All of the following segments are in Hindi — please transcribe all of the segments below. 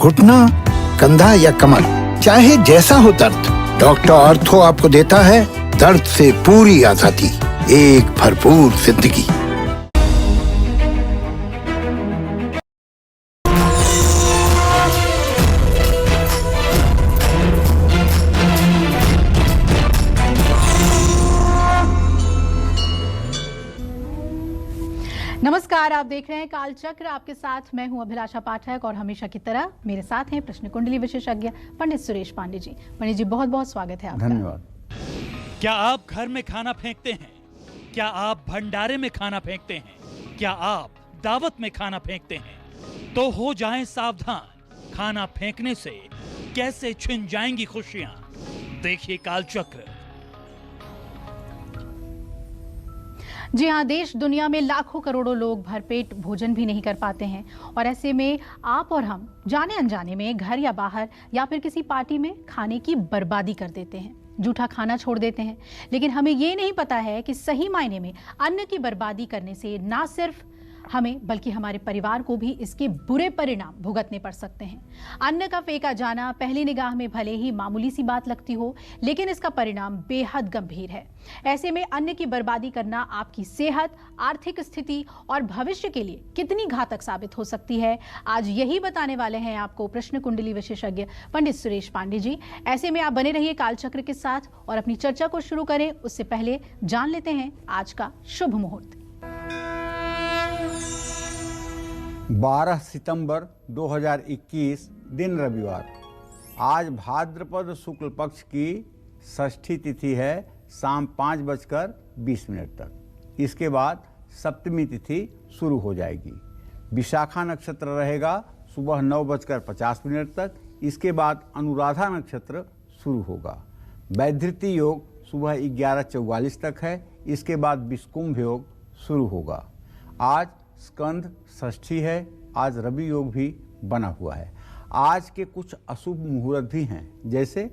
घुटना, कंधा या कमर, चाहे जैसा हो दर्द, डॉक्टर ऑर्थो आपको देता है दर्द से पूरी आजादी, एक भरपूर जिंदगी। नमस्कार, आप देख रहे हैं कालचक्र। आपके साथ मैं हूं अभिलाषा पाठक और हमेशा की तरह मेरे साथ हैं प्रश्न कुंडली विशेषज्ञ पंडित सुरेश पांडे जी। पंडित जी, बहुत बहुत स्वागत है आपका। धन्यवाद। क्या आप घर में खाना फेंकते हैं? क्या आप भंडारे में खाना फेंकते हैं? क्या आप दावत में खाना फेंकते हैं? तो हो जाएं सावधान, खाना फेंकने से कैसे छिन जाएंगी खुशियां। देखिए कालचक्र। जी हाँ, देश दुनिया में लाखों करोड़ों लोग भरपेट भोजन भी नहीं कर पाते हैं और ऐसे में आप और हम जाने अनजाने में घर या बाहर या फिर किसी पार्टी में खाने की बर्बादी कर देते हैं, जूठा खाना छोड़ देते हैं। लेकिन हमें ये नहीं पता है कि सही मायने में अन्न की बर्बादी करने से ना सिर्फ हमें बल्कि हमारे परिवार को भी इसके बुरे परिणाम भुगतने पड़ सकते हैं। अन्न का फेंका जाना पहली निगाह में भले ही मामूली सी बात लगती हो, लेकिन इसका परिणाम बेहद गंभीर है। ऐसे में अन्न की बर्बादी करना आपकी सेहत, आर्थिक स्थिति और भविष्य के लिए कितनी घातक साबित हो सकती है, आज यही बताने वाले हैं आपको प्रश्न कुंडली विशेषज्ञ पंडित सुरेश पांडे जी। ऐसे में आप बने रहिए कालचक्र के साथ और अपनी चर्चा को शुरू करें उससे पहले जान लेते हैं आज का शुभ मुहूर्त। 12 सितंबर 2021 दिन रविवार। आज भाद्रपद शुक्ल पक्ष की षष्ठी तिथि है शाम 5:20 तक। इसके बाद सप्तमी तिथि शुरू हो जाएगी। विशाखा नक्षत्र रहेगा सुबह 9:50 तक। इसके बाद अनुराधा नक्षत्र शुरू होगा। वैधृति योग सुबह 11:44 तक है। इसके बाद विषकुंभ योग शुरू होगा। आज स्कंध षष्ठी है। आज रवि योग भी बना हुआ है। आज के कुछ अशुभ मुहूर्त भी हैं, जैसे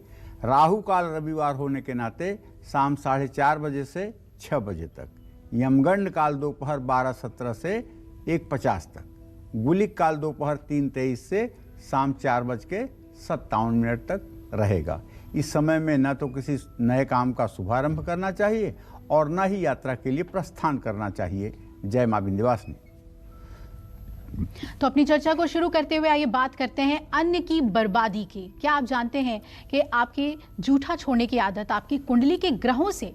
राहु काल रविवार होने के नाते शाम 4:30 बजे से 6 बजे तक, यमगंड काल दोपहर 12:17 से 1:50 तक, गुलिक काल दोपहर 3:23 से शाम 4:57 तक रहेगा। इस समय में न तो किसी नए काम का शुभारंभ करना चाहिए और न ही यात्रा के लिए प्रस्थान करना चाहिए। जय मां विंध्यवासिनी। तो अपनी चर्चा को शुरू करते हुए आइए बात करते हैं अन्न की बर्बादी की। क्या आप जानते हैं कि आपके जूठा छोड़ने की आदत आपकी कुंडली के ग्रहों से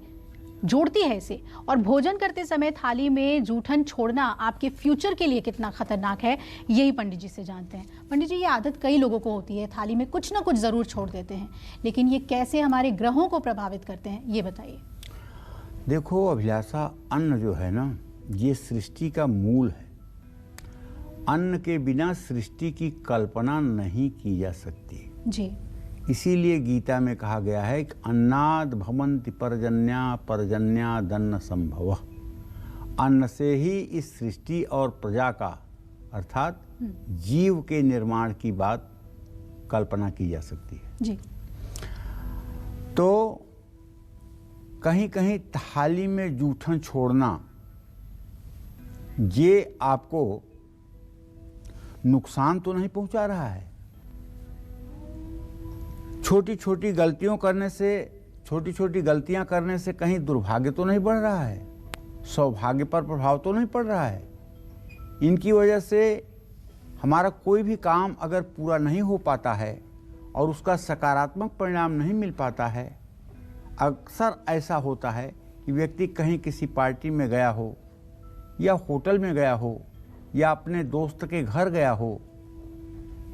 जोड़ती है इसे, और भोजन करते समय थाली में जूठन छोड़ना आपके फ्यूचर के लिए कितना खतरनाक है, यही पंडित जी से जानते हैं। पंडित जी, ये आदत कई लोगों को होती है, थाली में कुछ ना कुछ जरूर छोड़ देते हैं, लेकिन ये कैसे हमारे ग्रहों को प्रभावित करते हैं, ये बताइए। देखो अभिलाषा, अन्न जो है ना, ये सृष्टि का मूल है। अन्न के बिना सृष्टि की कल्पना नहीं की जा सकती जी। इसीलिए गीता में कहा गया है कि अन्नाद भवन्ति पर्जन्या पर्जन्या दन्न संभव। अन्न से ही इस सृष्टि और प्रजा का अर्थात जीव के निर्माण की बात कल्पना की जा सकती है जी। तो कहीं कहीं थाली में जूठन छोड़ना ये आपको नुकसान तो नहीं पहुंचा रहा है। छोटी छोटी गलतियां करने से कहीं दुर्भाग्य तो नहीं बढ़ रहा है, सौभाग्य पर प्रभाव तो नहीं पड़ रहा है। इनकी वजह से हमारा कोई भी काम अगर पूरा नहीं हो पाता है और उसका सकारात्मक परिणाम नहीं मिल पाता है। अक्सर ऐसा होता है कि व्यक्ति कहीं किसी पार्टी में गया हो या होटल में गया हो या अपने दोस्त के घर गया हो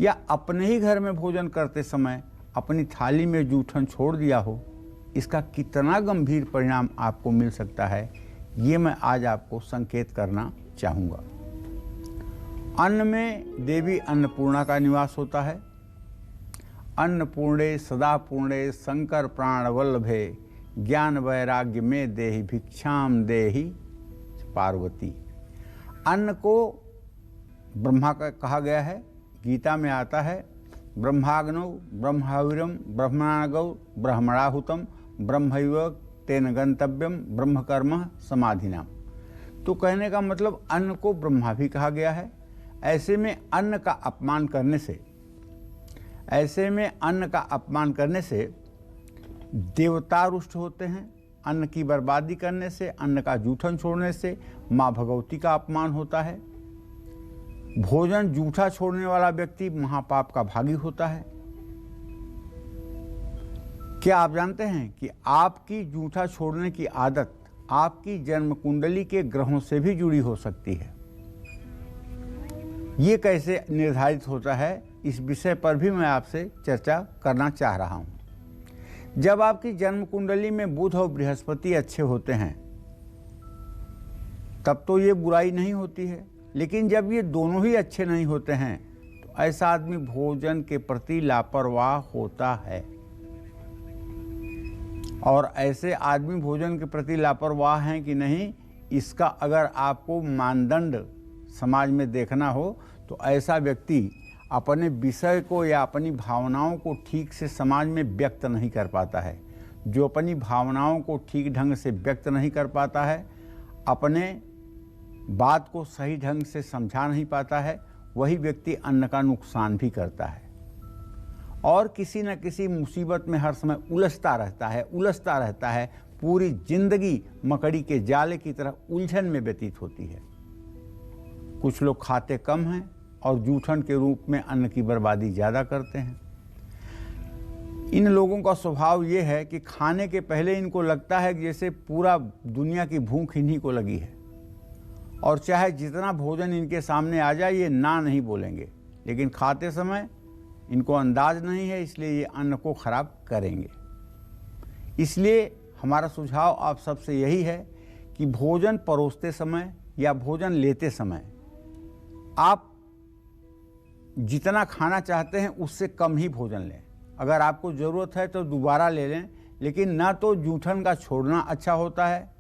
या अपने ही घर में भोजन करते समय अपनी थाली में जूठन छोड़ दिया हो। इसका कितना गंभीर परिणाम आपको मिल सकता है, ये मैं आज आपको संकेत करना चाहूँगा। अन्न में देवी अन्नपूर्णा का निवास होता है। अन्नपूर्णे सदा पूर्णे शंकर प्राण वल्लभे ज्ञान वैराग्य में देहि भिक्षाम देहि पार्वती। अन्न को ब्रह्मा का कहा गया है। गीता में आता है ब्रह्माग्नौ ब्रह्माविरम ब्रह्मणागौ ब्रह्मणाहुतम ब्रह्मैव तेन गंतव्यम ब्रह्मकर्म समाधिनाम। तो कहने का मतलब अन्न को ब्रह्मा भी कहा गया है। ऐसे में अन्न का अपमान करने से ऐसे में अन्न का अपमान करने से देवता रुष्ट होते हैं। अन्न की बर्बादी करने से, अन्न का जूठन छोड़ने से माँ भगवती का अपमान होता है। भोजन जूठा छोड़ने वाला व्यक्ति महापाप का भागी होता है। क्या आप जानते हैं कि आपकी जूठा छोड़ने की आदत आपकी जन्म कुंडली के ग्रहों से भी जुड़ी हो सकती है? ये कैसे निर्धारित होता है, इस विषय पर भी मैं आपसे चर्चा करना चाह रहा हूं। जब आपकी जन्म कुंडली में बुध और बृहस्पति अच्छे होते हैं तब तो ये बुराई नहीं होती है, लेकिन जब ये दोनों ही अच्छे नहीं होते हैं तो ऐसा आदमी भोजन के प्रति लापरवाह होता है। और ऐसे आदमी भोजन के प्रति लापरवाह हैं कि नहीं, इसका अगर आपको मानदंड समाज में देखना हो तो ऐसा व्यक्ति अपने विषय को या अपनी भावनाओं को ठीक से समाज में व्यक्त नहीं कर पाता है। जो अपनी भावनाओं को ठीक ढंग से व्यक्त नहीं कर पाता है, अपने बात को सही ढंग से समझा नहीं पाता है, वही व्यक्ति अन्न का नुकसान भी करता है और किसी न किसी मुसीबत में हर समय उलझता रहता है। पूरी जिंदगी मकड़ी के जाले की तरह उलझन में व्यतीत होती है। कुछ लोग खाते कम हैं और जूठन के रूप में अन्न की बर्बादी ज़्यादा करते हैं। इन लोगों का स्वभाव ये है कि खाने के पहले इनको लगता है कि जैसे पूरा दुनिया की भूख इन्हीं को लगी है, और चाहे जितना भोजन इनके सामने आ जाए ये ना नहीं बोलेंगे, लेकिन खाते समय इनको अंदाज नहीं है, इसलिए ये अन्न को खराब करेंगे। इसलिए हमारा सुझाव आप सबसे यही है कि भोजन परोसते समय या भोजन लेते समय आप जितना खाना चाहते हैं उससे कम ही भोजन लें। अगर आपको ज़रूरत है तो दोबारा ले लें, लेकिन ना तो जूठन का छोड़ना अच्छा होता है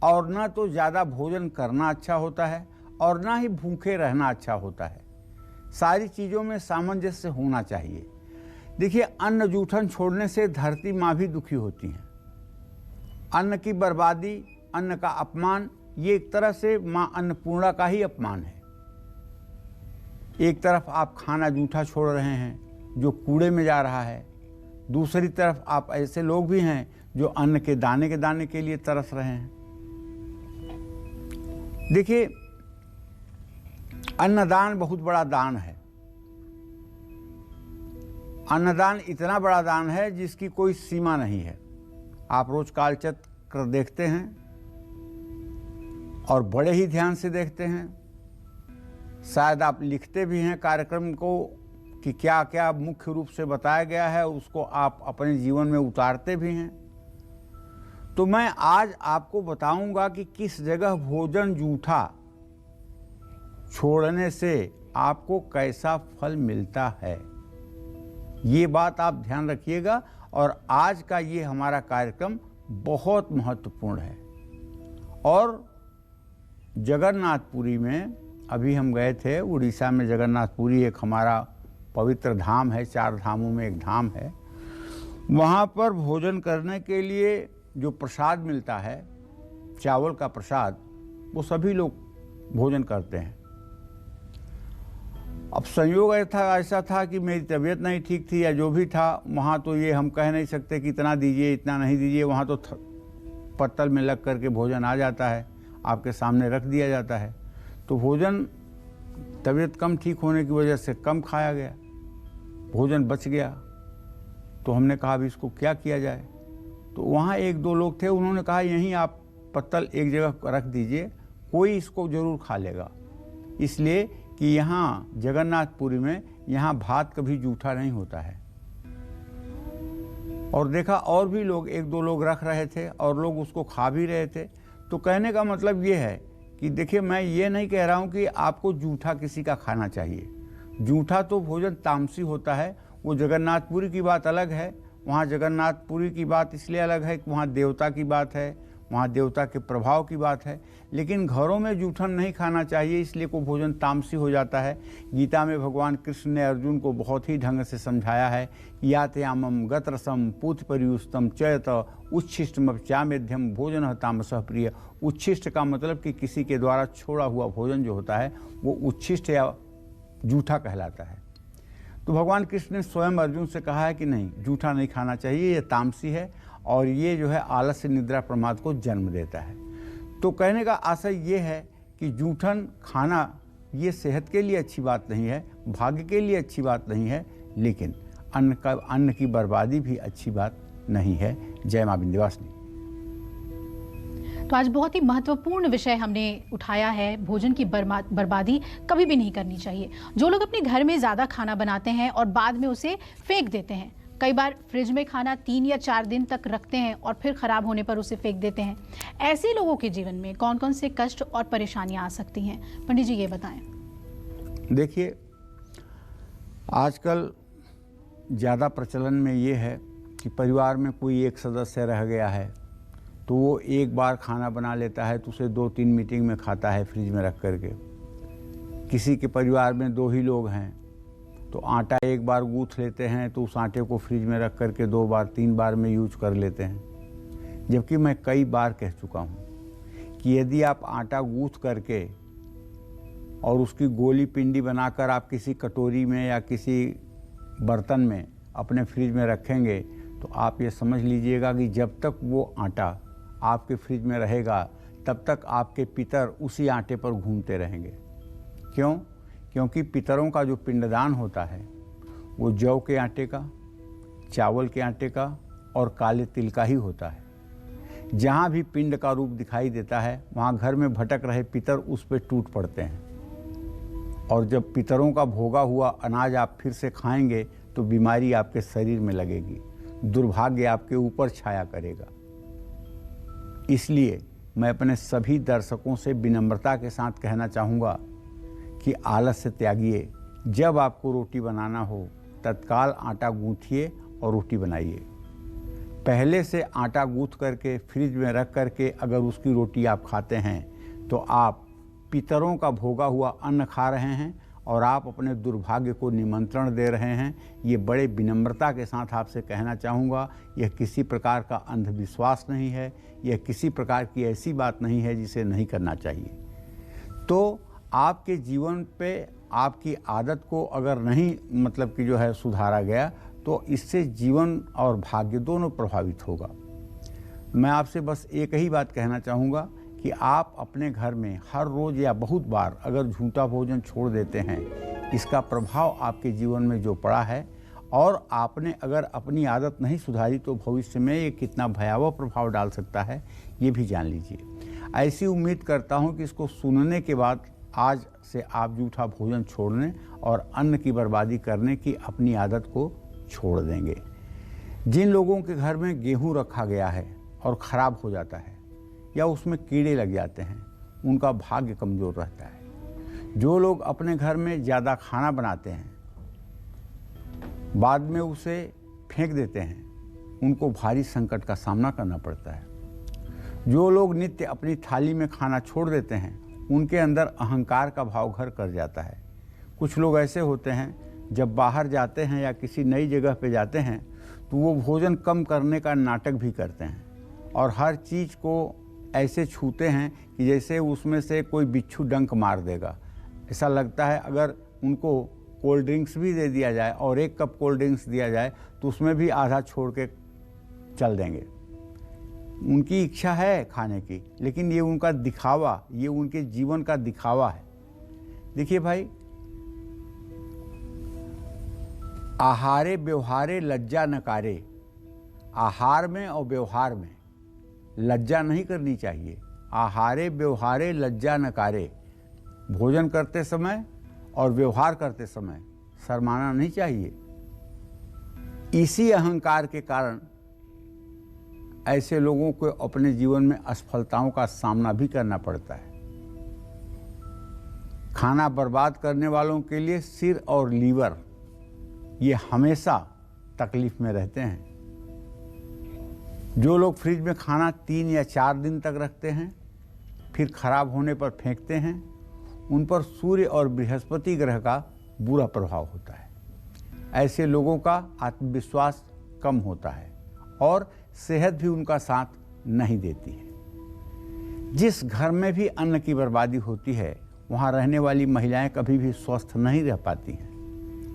और ना तो ज़्यादा भोजन करना अच्छा होता है और ना ही भूखे रहना अच्छा होता है। सारी चीज़ों में सामंजस्य होना चाहिए। देखिए, अन्न जूठन छोड़ने से धरती माँ भी दुखी होती हैं। अन्न की बर्बादी, अन्न का अपमान, ये एक तरह से माँ अन्नपूर्णा का ही अपमान है। एक तरफ आप खाना जूठा छोड़ रहे हैं जो कूड़े में जा रहा है, दूसरी तरफ आप ऐसे लोग भी हैं जो अन्न के दाने के लिए तरस रहे हैं। देखिए, अन्नदान बहुत बड़ा दान है। अन्नदान इतना बड़ा दान है जिसकी कोई सीमा नहीं है। आप रोज कालचक्र देखते हैं और बड़े ही ध्यान से देखते हैं। शायद आप लिखते भी हैं कार्यक्रम को कि क्या क्या मुख्य रूप से बताया गया है, उसको आप अपने जीवन में उतारते भी हैं। तो मैं आज आपको बताऊंगा कि किस जगह भोजन जूठा छोड़ने से आपको कैसा फल मिलता है। ये बात आप ध्यान रखिएगा और आज का ये हमारा कार्यक्रम बहुत महत्वपूर्ण है। और जगन्नाथपुरी में अभी हम गए थे, उड़ीसा में जगन्नाथपुरी एक हमारा पवित्र धाम है, 4 धामों में एक धाम है। वहाँ पर भोजन करने के लिए जो प्रसाद मिलता है, चावल का प्रसाद, वो सभी लोग भोजन करते हैं। अब संयोग ऐसा था कि मेरी तबीयत नहीं ठीक थी या जो भी था, वहाँ तो ये हम कह नहीं सकते कि इतना दीजिए इतना नहीं दीजिए। वहाँ तो पत्तल में लग करके भोजन आ जाता है, आपके सामने रख दिया जाता है। तो भोजन तबीयत कम ठीक होने की वजह से कम खाया गया, भोजन बच गया। तो हमने कहा अभी इसको क्या किया जाए। तो वहाँ 1-2 लोग थे, उन्होंने कहा यहीं आप पत्तल एक जगह रख दीजिए, कोई इसको ज़रूर खा लेगा। इसलिए कि यहाँ जगन्नाथपुरी में यहाँ भात कभी जूठा नहीं होता है। और देखा और भी लोग 1-2 लोग रख रहे थे और लोग उसको खा भी रहे थे। तो कहने का मतलब ये है कि देखिए, मैं ये नहीं कह रहा हूँ कि आपको जूठा किसी का खाना चाहिए। जूठा तो भोजन तामसी होता है। वो जगन्नाथपुरी की बात अलग है। वहाँ जगन्नाथपुरी की बात इसलिए अलग है कि वहाँ देवता की बात है, वहाँ देवता के प्रभाव की बात है। लेकिन घरों में जूठन नहीं खाना चाहिए, इसलिए को भोजन तामसी हो जाता है। गीता में भगवान कृष्ण ने अर्जुन को बहुत ही ढंग से समझाया है। यातयामम गतरसम पूत परियुस्तम चयत उच्छिष्टमपचामेध्यम भोजन तामसः प्रिय। उच्छिष्ट का मतलब कि किसी के द्वारा छोड़ा हुआ भोजन जो होता है वो उच्छिष्ट या जूठा कहलाता है। तो भगवान कृष्ण ने स्वयं अर्जुन से कहा है कि नहीं, जूठा नहीं खाना चाहिए, ये तामसी है और ये जो है आलस्य, निद्रा, प्रमाद को जन्म देता है। तो कहने का आशय ये है कि जूठन खाना ये सेहत के लिए अच्छी बात नहीं है, भाग्य के लिए अच्छी बात नहीं है, लेकिन अन्न की बर्बादी भी अच्छी बात नहीं है। जय मां विंध्यवासिनी। तो आज बहुत ही महत्वपूर्ण विषय हमने उठाया है, भोजन की बर्बादी कभी भी नहीं करनी चाहिए। जो लोग अपने घर में ज़्यादा खाना बनाते हैं और बाद में उसे फेंक देते हैं, कई बार फ्रिज में खाना 3 या 4 दिन तक रखते हैं और फिर खराब होने पर उसे फेंक देते हैं, ऐसे लोगों के जीवन में कौन कौन से कष्ट और परेशानियां आ सकती हैं? पंडित जी ये बताएं। देखिए, आजकल ज़्यादा प्रचलन में ये है कि परिवार में कोई एक सदस्य रह गया है तो वो एक बार खाना बना लेता है तो उसे 2-3 मीटिंग में खाता है फ्रिज में रख करके। किसी के परिवार में 2 ही लोग हैं तो आटा एक बार गूँथ लेते हैं तो उस आटे को फ्रिज में रख करके 2 बार 3 बार में यूज कर लेते हैं। जबकि मैं कई बार कह चुका हूँ कि यदि आप आटा गूँथ करके और उसकी गोली पिंडी बनाकर आप किसी कटोरी में या किसी बर्तन में अपने फ्रिज में रखेंगे तो आप ये समझ लीजिएगा कि जब तक वो आटा आपके फ्रिज में रहेगा तब तक आपके पितर उसी आटे पर घूमते रहेंगे। क्यों? क्योंकि पितरों का जो पिंडदान होता है वो जौ के आटे का, चावल के आटे का और काले तिल का ही होता है। जहाँ भी पिंड का रूप दिखाई देता है वहाँ घर में भटक रहे पितर उस पर टूट पड़ते हैं, और जब पितरों का भोगा हुआ अनाज आप फिर से खाएंगे तो बीमारी आपके शरीर में लगेगी, दुर्भाग्य आपके ऊपर छाया करेगा। इसलिए मैं अपने सभी दर्शकों से विनम्रता के साथ कहना चाहूँगा कि आलस्य त्यागिए। जब आपको रोटी बनाना हो तत्काल आटा गूँथिए और रोटी बनाइए। पहले से आटा गूँथ करके फ्रिज में रख करके अगर उसकी रोटी आप खाते हैं तो आप पितरों का भोगा हुआ अन्न खा रहे हैं और आप अपने दुर्भाग्य को निमंत्रण दे रहे हैं। ये बड़े विनम्रता के साथ आपसे कहना चाहूँगा, यह किसी प्रकार का अंधविश्वास नहीं है, यह किसी प्रकार की ऐसी बात नहीं है जिसे नहीं करना चाहिए। तो आपके जीवन पे आपकी आदत को अगर नहीं मतलब कि जो है सुधारा गया तो इससे जीवन और भाग्य दोनों प्रभावित होगा। मैं आपसे बस एक ही बात कहना चाहूँगा कि आप अपने घर में हर रोज़ या बहुत बार अगर झूठा भोजन छोड़ देते हैं, इसका प्रभाव आपके जीवन में जो पड़ा है और आपने अगर अपनी आदत नहीं सुधारी तो भविष्य में ये कितना भयावह प्रभाव डाल सकता है ये भी जान लीजिए। ऐसी उम्मीद करता हूँ कि इसको सुनने के बाद आज से आप झूठा भोजन छोड़ने और अन्न की बर्बादी करने की अपनी आदत को छोड़ देंगे। जिन लोगों के घर में गेहूँ रखा गया है और ख़राब हो जाता है या उसमें कीड़े लग जाते हैं, उनका भाग्य कमज़ोर रहता है। जो लोग अपने घर में ज़्यादा खाना बनाते हैं बाद में उसे फेंक देते हैं, उनको भारी संकट का सामना करना पड़ता है। जो लोग नित्य अपनी थाली में खाना छोड़ देते हैं, उनके अंदर अहंकार का भाव घर कर जाता है। कुछ लोग ऐसे होते हैं जब बाहर जाते हैं या किसी नई जगह पे जाते हैं तो वो भोजन कम करने का नाटक भी करते हैं और हर चीज़ को ऐसे छूते हैं कि जैसे उसमें से कोई बिच्छू डंक मार देगा। ऐसा लगता है अगर उनको कोल्ड ड्रिंक्स भी दे दिया जाए और 1 कप कोल्ड ड्रिंक्स दिया जाए तो उसमें भी आधा छोड़ के चल देंगे। उनकी इच्छा है खाने की, लेकिन ये उनका दिखावा, ये उनके जीवन का दिखावा है। देखिए भाई, आहारे व्यवहारे लज्जा नकारे, आहार में और व्यवहार में लज्जा नहीं करनी चाहिए। आहारे व्यवहारे लज्जा नकारे, भोजन करते समय और व्यवहार करते समय शर्माना नहीं चाहिए। इसी अहंकार के कारण ऐसे लोगों को अपने जीवन में असफलताओं का सामना भी करना पड़ता है। खाना बर्बाद करने वालों के लिए सिर और लीवर ये हमेशा तकलीफ में रहते हैं। जो लोग फ्रिज में खाना 3 या 4 दिन तक रखते हैं फिर खराब होने पर फेंकते हैं, उन पर सूर्य और बृहस्पति ग्रह का बुरा प्रभाव होता है। ऐसे लोगों का आत्मविश्वास कम होता है और सेहत भी उनका साथ नहीं देती है। जिस घर में भी अन्न की बर्बादी होती है वहाँ रहने वाली महिलाएं कभी भी स्वस्थ नहीं रह पाती हैं।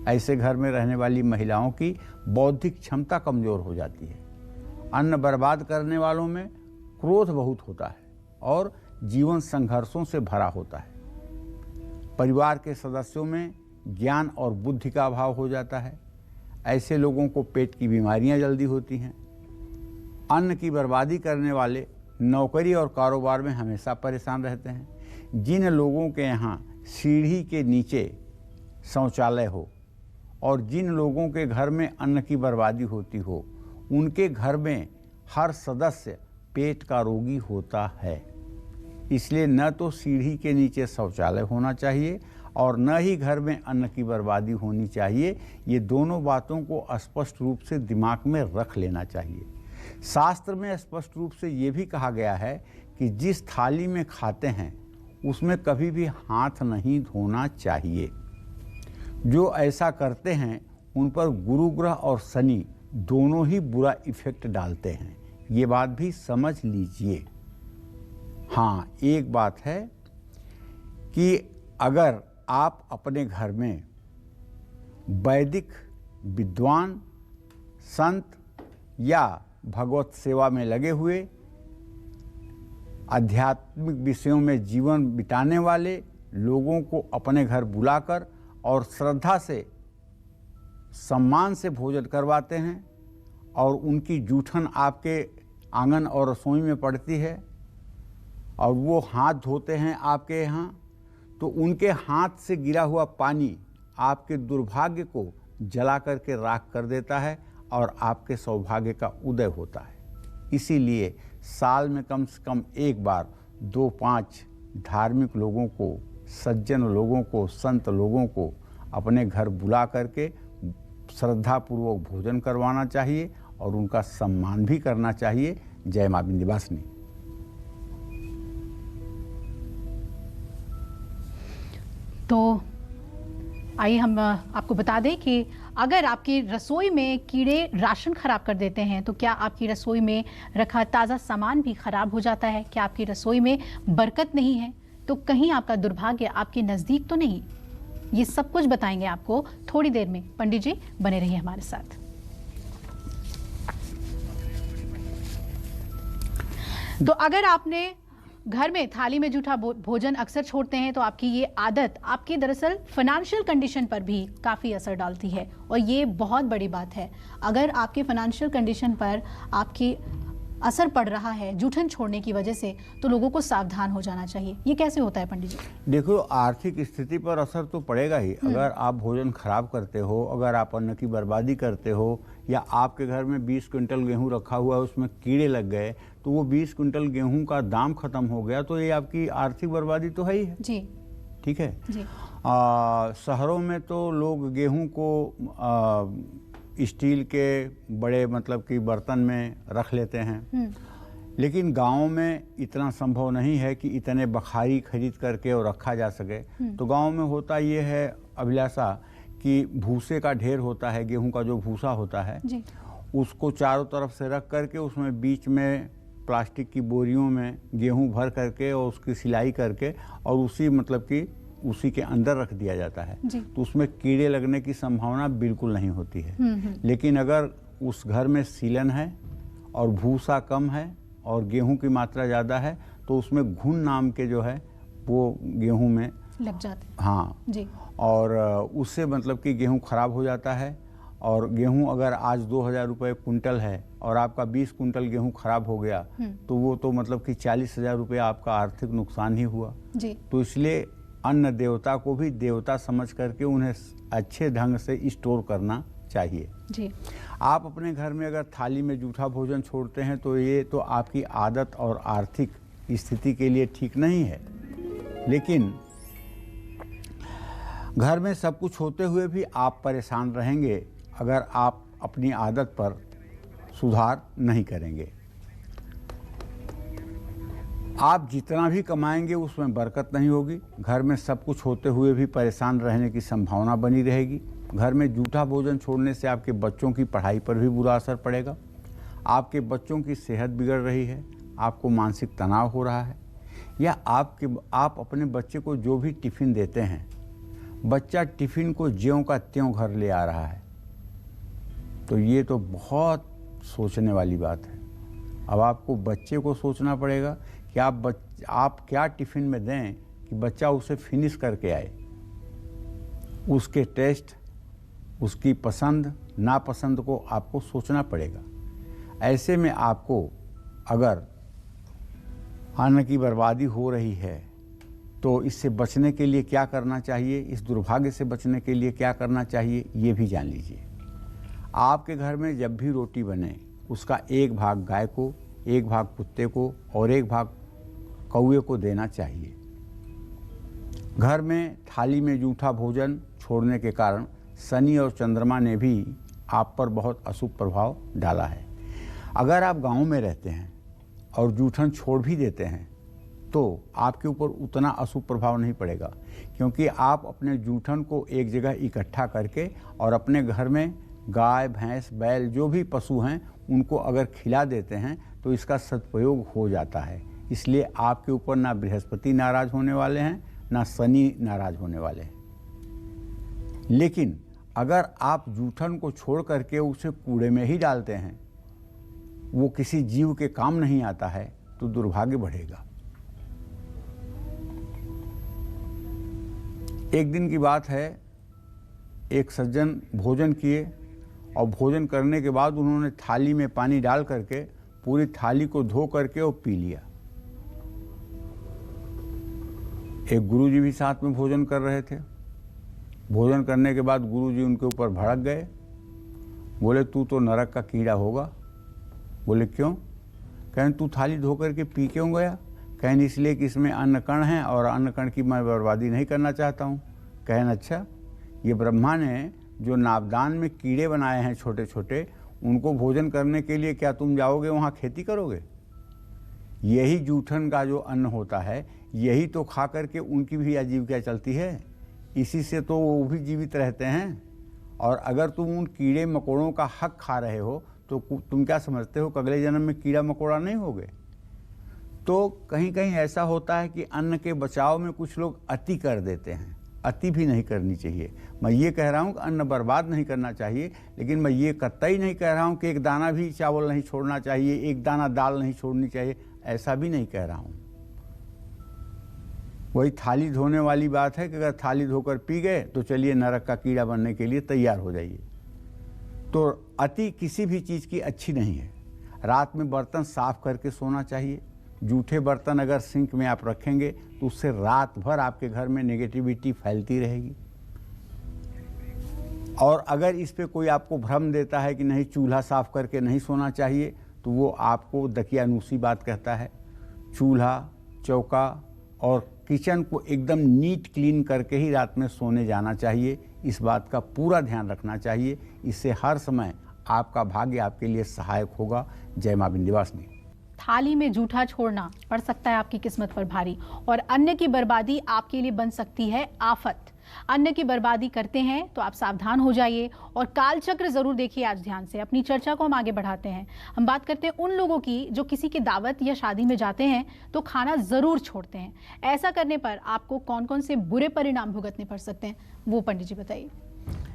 ऐसे घर में रहने वाली महिलाओं की बौद्धिक क्षमता कमजोर हो जाती है। अन्न बर्बाद करने वालों में क्रोध बहुत होता है और जीवन संघर्षों से भरा होता है। परिवार के सदस्यों में ज्ञान और बुद्धि का अभाव हो जाता है। ऐसे लोगों को पेट की बीमारियां जल्दी होती हैं। अन्न की बर्बादी करने वाले नौकरी और कारोबार में हमेशा परेशान रहते हैं। जिन लोगों के यहाँ सीढ़ी के नीचे शौचालय हो और जिन लोगों के घर में अन्न की बर्बादी होती हो, उनके घर में हर सदस्य पेट का रोगी होता है। इसलिए न तो सीढ़ी के नीचे शौचालय होना चाहिए और न ही घर में अन्न की बर्बादी होनी चाहिए। ये दोनों बातों को स्पष्ट रूप से दिमाग में रख लेना चाहिए। शास्त्र में स्पष्ट रूप से ये भी कहा गया है कि जिस थाली में खाते हैं उसमें कभी भी हाथ नहीं धोना चाहिए। जो ऐसा करते हैं उन पर गुरु ग्रह और शनि दोनों ही बुरा इफेक्ट डालते हैं। ये बात भी समझ लीजिए। हाँ, एक बात है कि अगर आप अपने घर में वैदिक विद्वान, संत या भगवत सेवा में लगे हुए, आध्यात्मिक विषयों में जीवन बिताने वाले लोगों को अपने घर बुलाकर और श्रद्धा से, सम्मान से भोजन करवाते हैं और उनकी जूठन आपके आंगन और रसोई में पड़ती है और वो हाथ धोते हैं आपके यहाँ, तो उनके हाथ से गिरा हुआ पानी आपके दुर्भाग्य को जला करके राख कर देता है और आपके सौभाग्य का उदय होता है। इसीलिए साल में कम से कम एक बार 2-5 धार्मिक लोगों को, सज्जन लोगों को, संत लोगों को अपने घर बुला करके श्रद्धापूर्वक भोजन करवाना चाहिए और उनका सम्मान भी करना चाहिए। जय मां विंध्यवासिनी। तो आइए हम आपको बता दें कि अगर आपकी रसोई में कीड़े राशन खराब कर देते हैं तो क्या आपकी रसोई में रखा ताज़ा सामान भी खराब हो जाता है? क्या आपकी रसोई में बरकत नहीं है? तो कहीं आपका दुर्भाग्य आपके नज़दीक तो नहीं? ये सब कुछ बताएंगे आपको थोड़ी देर में। पंडित जी बने रहिए हमारे साथ। तो अगर आपने घर में थाली में जूठा भोजन अक्सर छोड़ते हैं तो आपकी ये आदत आपकी दरअसल फाइनेंशियल कंडीशन पर भी काफ़ी असर डालती है और ये बहुत बड़ी बात है। अगर आपके फाइनेंशियल कंडीशन पर आपकी असर पड़ रहा है जूठन छोड़ने की वजह से, तो लोगों को सावधान हो जाना चाहिए। ये कैसे होता है पंडित जी? देखो, आर्थिक स्थिति पर असर तो पड़ेगा ही। अगर आप भोजन खराब करते हो, अगर आप अन्न की बर्बादी करते हो, या आपके घर में 20 क्विंटल गेहूं रखा हुआ है उसमें कीड़े लग गए तो वो 20 क्विंटल गेहूं का दाम खत्म हो गया, तो ये आपकी आर्थिक बर्बादी तो है ही है जी। ठीक है जी। शहरों में तो लोग गेहूं को स्टील के बड़े मतलब कि बर्तन में रख लेते हैं, लेकिन गाँव में इतना संभव नहीं है कि इतने बखारी खरीद करके और रखा जा सके। तो गाँव में होता ये है अभिलाषा कि भूसे का ढेर होता है, गेहूं का जो भूसा होता है जी। उसको चारों तरफ से रख करके उसमें बीच में प्लास्टिक की बोरियों में गेहूं भर करके और उसकी सिलाई करके और उसी मतलब कि उसी के अंदर रख दिया जाता है, तो उसमें कीड़े लगने की संभावना बिल्कुल नहीं होती है। लेकिन अगर उस घर में सीलन है और भूसा कम है और गेहूं की मात्रा ज़्यादा है तो उसमें घुन नाम के जो है वो गेहूं में लग जाते हैं। हाँ जी। और उससे मतलब कि गेहूं खराब हो जाता है। और गेहूं अगर आज 2000 रुपये कुंटल है और आपका 20 कुंटल गेहूं खराब हो गया तो वो तो मतलब कि 40,000 रुपये आपका आर्थिक नुकसान ही हुआ जी। तो इसलिए अन्न देवता को भी देवता समझ करके उन्हें अच्छे ढंग से स्टोर करना चाहिए जी। आप अपने घर में अगर थाली में जूठा भोजन छोड़ते हैं तो ये तो आपकी आदत और आर्थिक स्थिति के लिए ठीक नहीं है। लेकिन घर में सब कुछ होते हुए भी आप परेशान रहेंगे अगर आप अपनी आदत पर सुधार नहीं करेंगे। आप जितना भी कमाएंगे उसमें बरकत नहीं होगी। घर में सब कुछ होते हुए भी परेशान रहने की संभावना बनी रहेगी। घर में जूठा भोजन छोड़ने से आपके बच्चों की पढ़ाई पर भी बुरा असर पड़ेगा। आपके बच्चों की सेहत बिगड़ रही है, आपको मानसिक तनाव हो रहा है, या आप अपने बच्चे को जो भी टिफ़िन देते हैं बच्चा टिफिन को ज्यों का त्यों घर ले आ रहा है, तो ये तो बहुत सोचने वाली बात है। अब आपको बच्चे को सोचना पड़ेगा कि आप क्या टिफिन में दें कि बच्चा उसे फिनिश करके आए। उसके टेस्ट, उसकी पसंद नापसंद को आपको सोचना पड़ेगा। ऐसे में आपको अगर अन्न की बर्बादी हो रही है तो इससे बचने के लिए क्या करना चाहिए, इस दुर्भाग्य से बचने के लिए क्या करना चाहिए, ये भी जान लीजिए। आपके घर में जब भी रोटी बने उसका एक भाग गाय को, एक भाग कुत्ते को और एक भाग कौवे को देना चाहिए। घर में थाली में जूठा भोजन छोड़ने के कारण शनि और चंद्रमा ने भी आप पर बहुत अशुभ प्रभाव डाला है। अगर आप गांव में रहते हैं और जूठन छोड़ भी देते हैं तो आपके ऊपर उतना अशुभ प्रभाव नहीं पड़ेगा, क्योंकि आप अपने जूठन को एक जगह इकट्ठा करके और अपने घर में गाय, भैंस, बैल जो भी पशु हैं उनको अगर खिला देते हैं तो इसका सदुपयोग हो जाता है। इसलिए आपके ऊपर ना बृहस्पति नाराज होने वाले हैं, ना शनि नाराज होने वाले हैं। लेकिन अगर आप जूठन को छोड़ करके उसे कूड़े में ही डालते हैं, वो किसी जीव के काम नहीं आता है, तो दुर्भाग्य बढ़ेगा। एक दिन की बात है, एक सज्जन भोजन किए और भोजन करने के बाद उन्होंने थाली में पानी डाल करके पूरी थाली को धो करके और पी लिया। एक गुरुजी भी साथ में भोजन कर रहे थे। भोजन करने के बाद गुरुजी उनके ऊपर भड़क गए, बोले तू तो नरक का कीड़ा होगा। बोले क्यों? कहें तू थाली धो करके पी क्यों गया? कहें इसलिए कि इसमें अन्न कण है और अन्न कण की मैं बर्बादी नहीं करना चाहता हूँ। कहें अच्छा, ये ब्रह्मा ने जो नावदान में कीड़े बनाए हैं छोटे छोटे, उनको भोजन करने के लिए क्या तुम जाओगे वहाँ खेती करोगे? यही जूठन का जो अन्न होता है यही तो खा करके उनकी भी आजीविका चलती है, इसी से तो वो भी जीवित रहते हैं। और अगर तुम उन कीड़े मकोड़ों का हक खा रहे हो तो तुम क्या समझते हो कि अगले जन्म में कीड़ा मकोड़ा नहीं होगे? तो कहीं कहीं ऐसा होता है कि अन्न के बचाव में कुछ लोग अति कर देते हैं। अति भी नहीं करनी चाहिए। मैं ये कह रहा हूँ कि अन्न बर्बाद नहीं करना चाहिए, लेकिन मैं ये कतई नहीं कह रहा हूँ कि एक दाना भी चावल नहीं छोड़ना चाहिए, एक दाना दाल नहीं छोड़नी चाहिए, ऐसा भी नहीं कह रहा हूँ। वही थाली धोने वाली बात है कि अगर थाली धोकर पी गए तो चलिए नरक का कीड़ा बनने के लिए तैयार हो जाइए। तो अति किसी भी चीज़ की अच्छी नहीं है। रात में बर्तन साफ करके सोना चाहिए। जूठे बर्तन अगर सिंक में आप रखेंगे तो उससे रात भर आपके घर में नेगेटिविटी फैलती रहेगी। और अगर इस पे कोई आपको भ्रम देता है कि नहीं चूल्हा साफ करके नहीं सोना चाहिए, तो वो आपको दकियानूसी बात कहता है। चूल्हा, चौका और किचन को एकदम नीट क्लीन करके ही रात में सोने जाना चाहिए। इस बात का पूरा ध्यान रखना चाहिए। इससे हर समय आपका भाग्य आपके लिए सहायक होगा। जय मां विंध्यवासिनी। थाली में जूठा छोड़ना पड़ सकता है आपकी किस्मत पर भारी, और अन्न की बर्बादी आपके लिए बन सकती है आफत। अन्न की बर्बादी करते हैं तो आप सावधान हो जाइए और कालचक्र जरूर देखिए आज ध्यान से। अपनी चर्चा को हम आगे बढ़ाते हैं। हम बात करते हैं उन लोगों की जो किसी की दावत या शादी में जाते हैं तो खाना जरूर छोड़ते हैं। ऐसा करने पर आपको कौन कौन से बुरे परिणाम भुगतने पड़ सकते हैं, वो पंडित जी बताइए।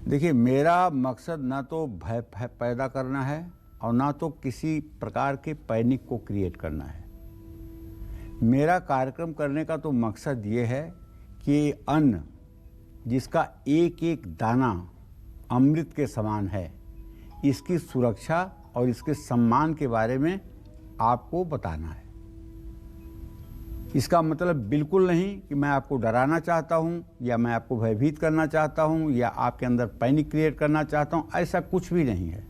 देखिए, मेरा मकसद ना तो भय पैदा करना है और ना तो किसी प्रकार के पैनिक को क्रिएट करना है। मेरा कार्यक्रम करने का तो मकसद ये है कि अन्न जिसका एक एक दाना अमृत के समान है, इसकी सुरक्षा और इसके सम्मान के बारे में आपको बताना है। इसका मतलब बिल्कुल नहीं कि मैं आपको डराना चाहता हूं या मैं आपको भयभीत करना चाहता हूं या आपके अंदर पैनिक क्रिएट करना चाहता हूं। ऐसा कुछ भी नहीं है।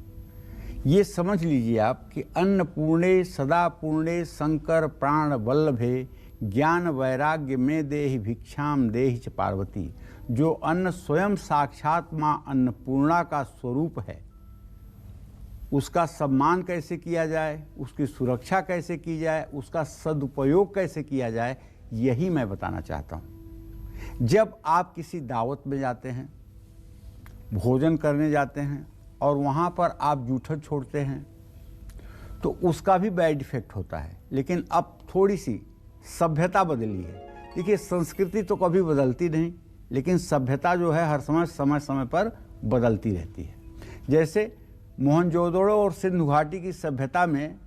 ये समझ लीजिए आप कि अन्नपूर्णे सदा पूर्णे शंकर प्राण वल्लभे ज्ञान वैराग्य में देहि भिक्षाम देहि च पार्वती। जो अन्न स्वयं साक्षात माँ अन्नपूर्णा का स्वरूप है, उसका सम्मान कैसे किया जाए, उसकी सुरक्षा कैसे की जाए, उसका सदुपयोग कैसे किया जाए, यही मैं बताना चाहता हूँ। जब आप किसी दावत में जाते हैं, भोजन करने जाते हैं और वहाँ पर आप जूठन छोड़ते हैं तो उसका भी बैड इफेक्ट होता है। लेकिन अब थोड़ी सी सभ्यता बदली है। देखिए, संस्कृति तो कभी बदलती नहीं, लेकिन सभ्यता जो है हर समय समय पर बदलती रहती है। जैसे मोहनजोदड़ो और सिंधु घाटी की सभ्यता में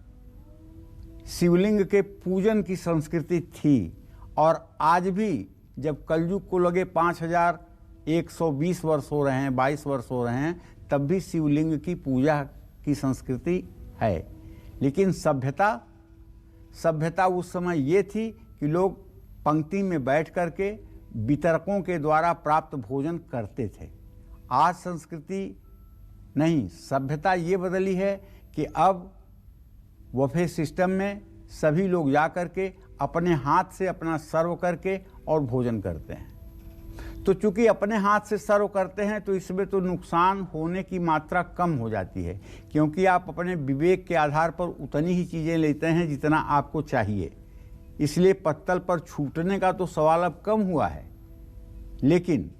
शिवलिंग के पूजन की संस्कृति थी, और आज भी जब कलयुग को लगे 5120 वर्ष हो रहे हैं, 22 वर्ष हो रहे हैं, तब भी शिवलिंग की पूजा की संस्कृति है। लेकिन सभ्यता उस समय ये थी कि लोग पंक्ति में बैठ करके वितरकों के द्वारा प्राप्त भोजन करते थे। आज संस्कृति नहीं, सभ्यता ये बदली है कि अब बफे सिस्टम में सभी लोग जा करके अपने हाथ से अपना सर्व करके और भोजन करते हैं। तो चूंकि अपने हाथ से सर्व करते हैं तो इसमें तो नुकसान होने की मात्रा कम हो जाती है, क्योंकि आप अपने विवेक के आधार पर उतनी ही चीज़ें लेते हैं जितना आपको चाहिए। इसलिए पत्तल पर छूटने का तो सवाल अब कम हुआ है। लेकिन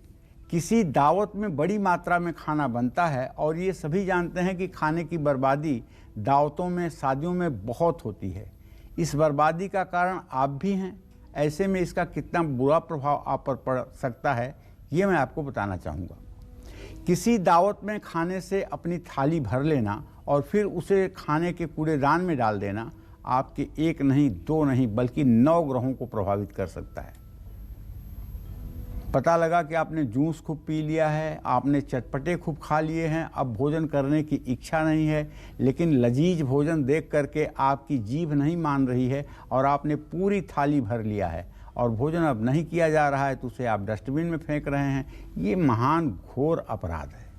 किसी दावत में बड़ी मात्रा में खाना बनता है, और ये सभी जानते हैं कि खाने की बर्बादी दावतों में, शादियों में बहुत होती है। इस बर्बादी का कारण आप भी हैं। ऐसे में इसका कितना बुरा प्रभाव आप पर पड़ सकता है, ये मैं आपको बताना चाहूँगा। किसी दावत में खाने से अपनी थाली भर लेना और फिर उसे खाने के कूड़ेदान में डाल देना आपके 1 नहीं 2 नहीं बल्कि 9 ग्रहों को प्रभावित कर सकता है। पता लगा कि आपने जूस खूब पी लिया है, आपने चटपटे खूब खा लिए हैं, अब भोजन करने की इच्छा नहीं है, लेकिन लजीज भोजन देख करके आपकी जीभ नहीं मान रही है और आपने पूरी थाली भर लिया है और भोजन अब नहीं किया जा रहा है, तो उसे आप डस्टबिन में फेंक रहे हैं। ये महान घोर अपराध है।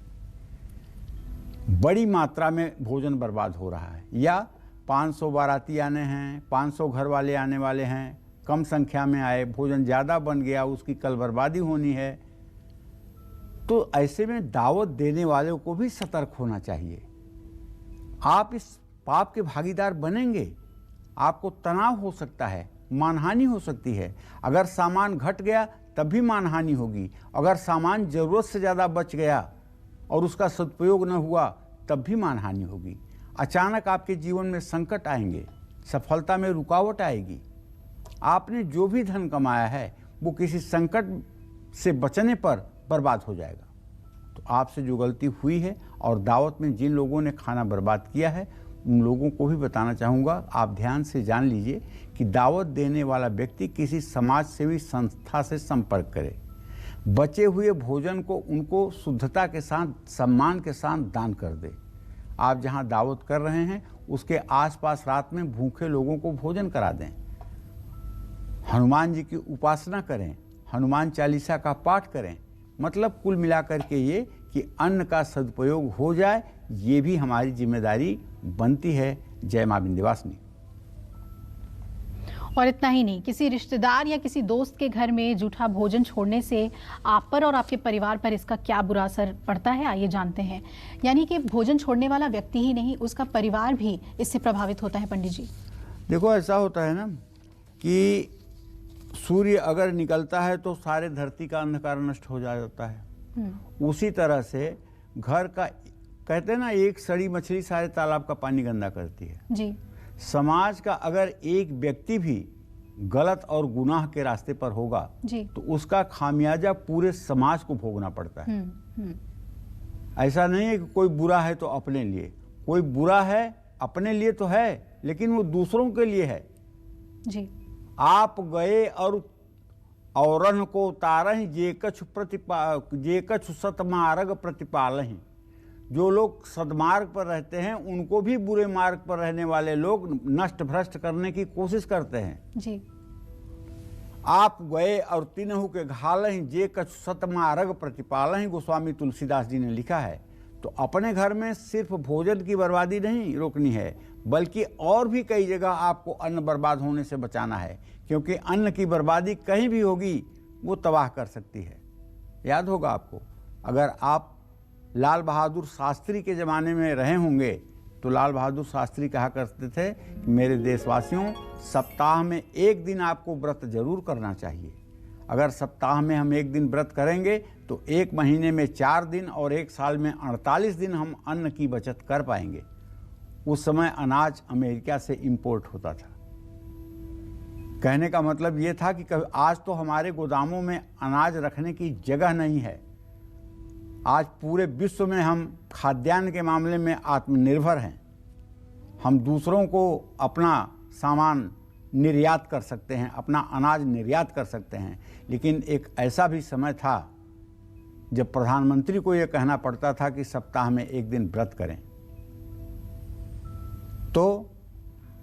बड़ी मात्रा में भोजन बर्बाद हो रहा है, या 500 बाराती आने हैं, 500 घर वाले आने वाले हैं, कम संख्या में आए, भोजन ज़्यादा बन गया, उसकी कल बर्बादी होनी है। तो ऐसे में दावत देने वालों को भी सतर्क होना चाहिए। आप इस पाप के भागीदार बनेंगे, आपको तनाव हो सकता है, मानहानि हो सकती है। अगर सामान घट गया तब भी मानहानि होगी, अगर सामान ज़रूरत से ज़्यादा बच गया और उसका सदुपयोग न हुआ तब भी मानहानि होगी। अचानक आपके जीवन में संकट आएंगे, सफलता में रुकावट आएगी। आपने जो भी धन कमाया है वो किसी संकट से बचने पर बर्बाद हो जाएगा। तो आपसे जो गलती हुई है और दावत में जिन लोगों ने खाना बर्बाद किया है, उन लोगों को भी बताना चाहूँगा, आप ध्यान से जान लीजिए कि दावत देने वाला व्यक्ति किसी समाज सेवी संस्था से संपर्क करे। बचे हुए भोजन को उनको शुद्धता के साथ, सम्मान के साथ दान कर दे। आप जहाँ दावत कर रहे हैं उसके आसपास रात में भूखे लोगों को भोजन करा दें। हनुमान जी की उपासना करें, हनुमान चालीसा का पाठ करें। मतलब कुल मिलाकर के ये कि अन्न का सदुपयोग हो जाए, ये भी हमारी जिम्मेदारी बनती है। जय मां विंध्यवासिनी। और इतना ही नहीं, किसी रिश्तेदार या किसी दोस्त के घर में जूठा भोजन छोड़ने से आप पर और आपके परिवार पर इसका क्या बुरा असर पड़ता है, आइए जानते हैं। यानी कि भोजन छोड़ने वाला व्यक्ति ही नहीं, उसका परिवार भी इससे प्रभावित होता है। पंडित जी, देखो ऐसा होता है ना कि सूर्य अगर निकलता है तो सारे धरती का अंधकार नष्ट हो जाता है। उसी तरह से घर का, कहते हैं ना, एक सड़ी मछली सारे तालाब का पानी गंदा करती है जी। समाज का अगर एक व्यक्ति भी गलत और गुनाह के रास्ते पर होगा जी, तो उसका खामियाजा पूरे समाज को भोगना पड़ता है। ऐसा नहीं है कि कोई बुरा है तो अपने लिए, कोई बुरा है अपने लिए तो है, लेकिन वो दूसरों के लिए है जी। आप गए और औरन को उतारहि जे कछु सतमार्ग प्रतिपालहि। जो लोग सदमार्ग पर रहते हैं उनको भी बुरे मार्ग पर रहने वाले लोग नष्ट भ्रष्ट करने की कोशिश करते हैं जी। आप गए और तीनहु के घालहि जे कछु सतमार्ग प्रतिपालहि, गोस्वामी तुलसीदास जी ने लिखा है। तो अपने घर में सिर्फ भोजन की बर्बादी नहीं रोकनी है, बल्कि और भी कई जगह आपको अन्न बर्बाद होने से बचाना है, क्योंकि अन्न की बर्बादी कहीं भी होगी वो तबाह कर सकती है। याद होगा आपको, अगर आप लाल बहादुर शास्त्री के ज़माने में रहे होंगे तो लाल बहादुर शास्त्री कहा करते थे कि मेरे देशवासियों, सप्ताह में एक दिन आपको व्रत जरूर करना चाहिए। अगर सप्ताह में हम एक दिन व्रत करेंगे तो एक महीने में 4 दिन और एक साल में 48 दिन हम अन्न की बचत कर पाएंगे। उस समय अनाज अमेरिका से इंपोर्ट होता था। कहने का मतलब ये था कि आज तो हमारे गोदामों में अनाज रखने की जगह नहीं है। आज पूरे विश्व में हम खाद्यान्न के मामले में आत्मनिर्भर हैं। हम दूसरों को अपना सामान निर्यात कर सकते हैं, अपना अनाज निर्यात कर सकते हैं। लेकिन एक ऐसा भी समय था जब प्रधानमंत्री को यह कहना पड़ता था कि सप्ताह में एक दिन व्रत करें। तो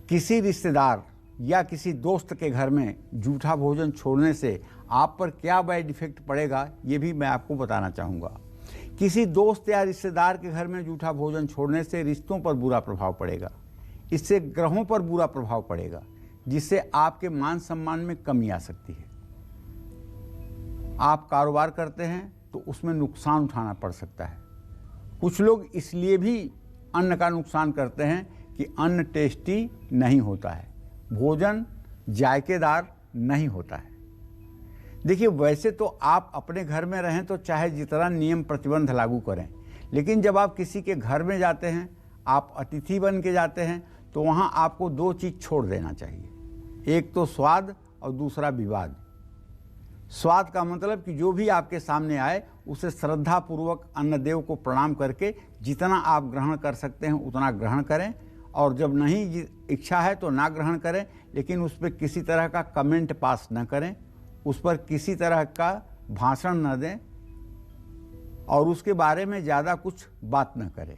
किसी रिश्तेदार या किसी दोस्त के घर में जूठा भोजन छोड़ने से आप पर क्या बैड इफेक्ट पड़ेगा, ये भी मैं आपको बताना चाहूँगा। किसी दोस्त या रिश्तेदार के घर में जूठा भोजन छोड़ने से रिश्तों पर बुरा प्रभाव पड़ेगा, इससे ग्रहों पर बुरा प्रभाव पड़ेगा, जिससे आपके मान सम्मान में कमी आ सकती है। आप कारोबार करते हैं तो उसमें नुकसान उठाना पड़ सकता है। कुछ लोग इसलिए भी अन्न का नुकसान करते हैं कि अन्न टेस्टी नहीं होता है, भोजन जायकेदार नहीं होता है। देखिए, वैसे तो आप अपने घर में रहें तो चाहे जितना नियम प्रतिबंध लागू करें, लेकिन जब आप किसी के घर में जाते हैं, आप अतिथि बन के जाते हैं, तो वहाँ आपको दो चीज़ छोड़ देना चाहिए। एक तो स्वाद और दूसरा विवाद। स्वाद का मतलब कि जो भी आपके सामने आए उसे श्रद्धापूर्वक अन्नदेव को प्रणाम करके जितना आप ग्रहण कर सकते हैं उतना ग्रहण करें, और जब नहीं इच्छा है तो ना ग्रहण करें, लेकिन उस पर किसी तरह का कमेंट पास न करें, उस पर किसी तरह का भाषण न दें और उसके बारे में ज़्यादा कुछ बात न करें।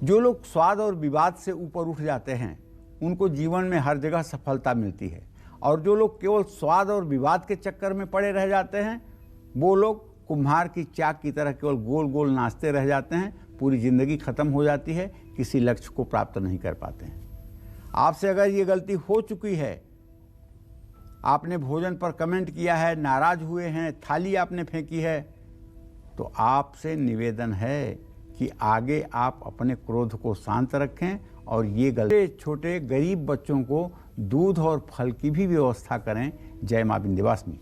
जो लोग स्वाद और विवाद से ऊपर उठ जाते हैं उनको जीवन में हर जगह सफलता मिलती है, और जो लोग केवल स्वाद और विवाद के चक्कर में पड़े रह जाते हैं वो लोग कुम्हार की चाक की तरह केवल गोल गोल नाचते रह जाते हैं। पूरी ज़िंदगी ख़त्म हो जाती है, किसी लक्ष्य को प्राप्त नहीं कर पाते हैं। आपसे अगर ये गलती हो चुकी है, आपने भोजन पर कमेंट किया है, नाराज़ हुए हैं, थाली आपने फेंकी है, तो आपसे निवेदन है कि आगे आप अपने क्रोध को शांत रखें और ये गलती छोटे गरीब बच्चों को दूध और फल की भी व्यवस्था करें। जय मां विंध्यवासिनी।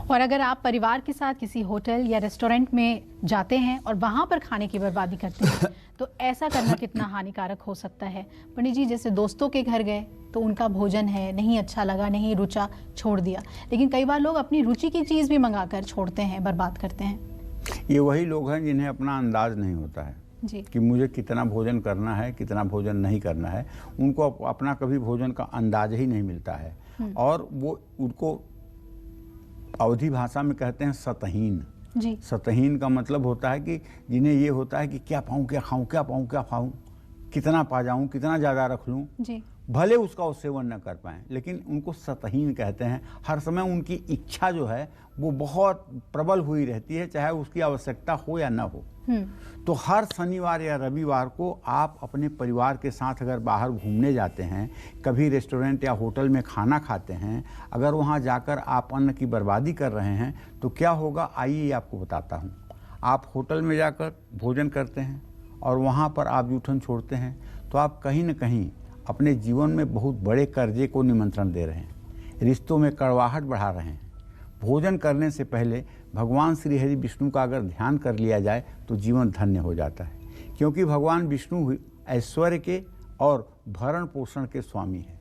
और अगर आप परिवार के साथ किसी होटल या रेस्टोरेंट में जाते हैं और वहाँ पर खाने की बर्बादी करते हैं तो ऐसा करना कितना हानिकारक हो सकता है। पंडित जी, जैसे दोस्तों के घर गए तो उनका भोजन है, नहीं अच्छा लगा, नहीं रुचा, छोड़ दिया, लेकिन कई बार लोग अपनी रुचि की चीज़ भी मंगाकर छोड़ते हैं, बर्बाद करते हैं। ये वही लोग हैं जिन्हें अपना अंदाज नहीं होता है जी। कि मुझे कितना भोजन करना है, कितना भोजन नहीं करना है। उनको अपना कभी भोजन का अंदाज ही नहीं मिलता है, और वो उनको अवधी भाषा में कहते हैं सतहीन। जी। सतहीन का मतलब होता है कि जिन्हें ये होता है कि क्या पाऊँ, क्या खाऊँ, क्या पाऊँ, क्या खाऊँ, कितना पा जाऊँ, कितना ज़्यादा रख लूँ। जी। भले उसका वो सेवन न कर पाएँ, लेकिन उनको सतहीन कहते हैं। हर समय उनकी इच्छा जो है वो बहुत प्रबल हुई रहती है, चाहे उसकी आवश्यकता हो या न हो। तो हर शनिवार या रविवार को आप अपने परिवार के साथ अगर बाहर घूमने जाते हैं, कभी रेस्टोरेंट या होटल में खाना खाते हैं, अगर वहाँ जाकर आप अन्न की बर्बादी कर रहे हैं तो क्या होगा, आइए आपको बताता हूँ। आप होटल में जाकर भोजन करते हैं और वहाँ पर आप जूठन छोड़ते हैं तो आप कहीं न कहीं अपने जीवन में बहुत बड़े कर्जे को निमंत्रण दे रहे हैं, रिश्तों में कड़वाहट बढ़ा रहे हैं। भोजन करने से पहले भगवान श्री हरि विष्णु का अगर ध्यान कर लिया जाए तो जीवन धन्य हो जाता है, क्योंकि भगवान विष्णु ऐश्वर्य के और भरण पोषण के स्वामी हैं।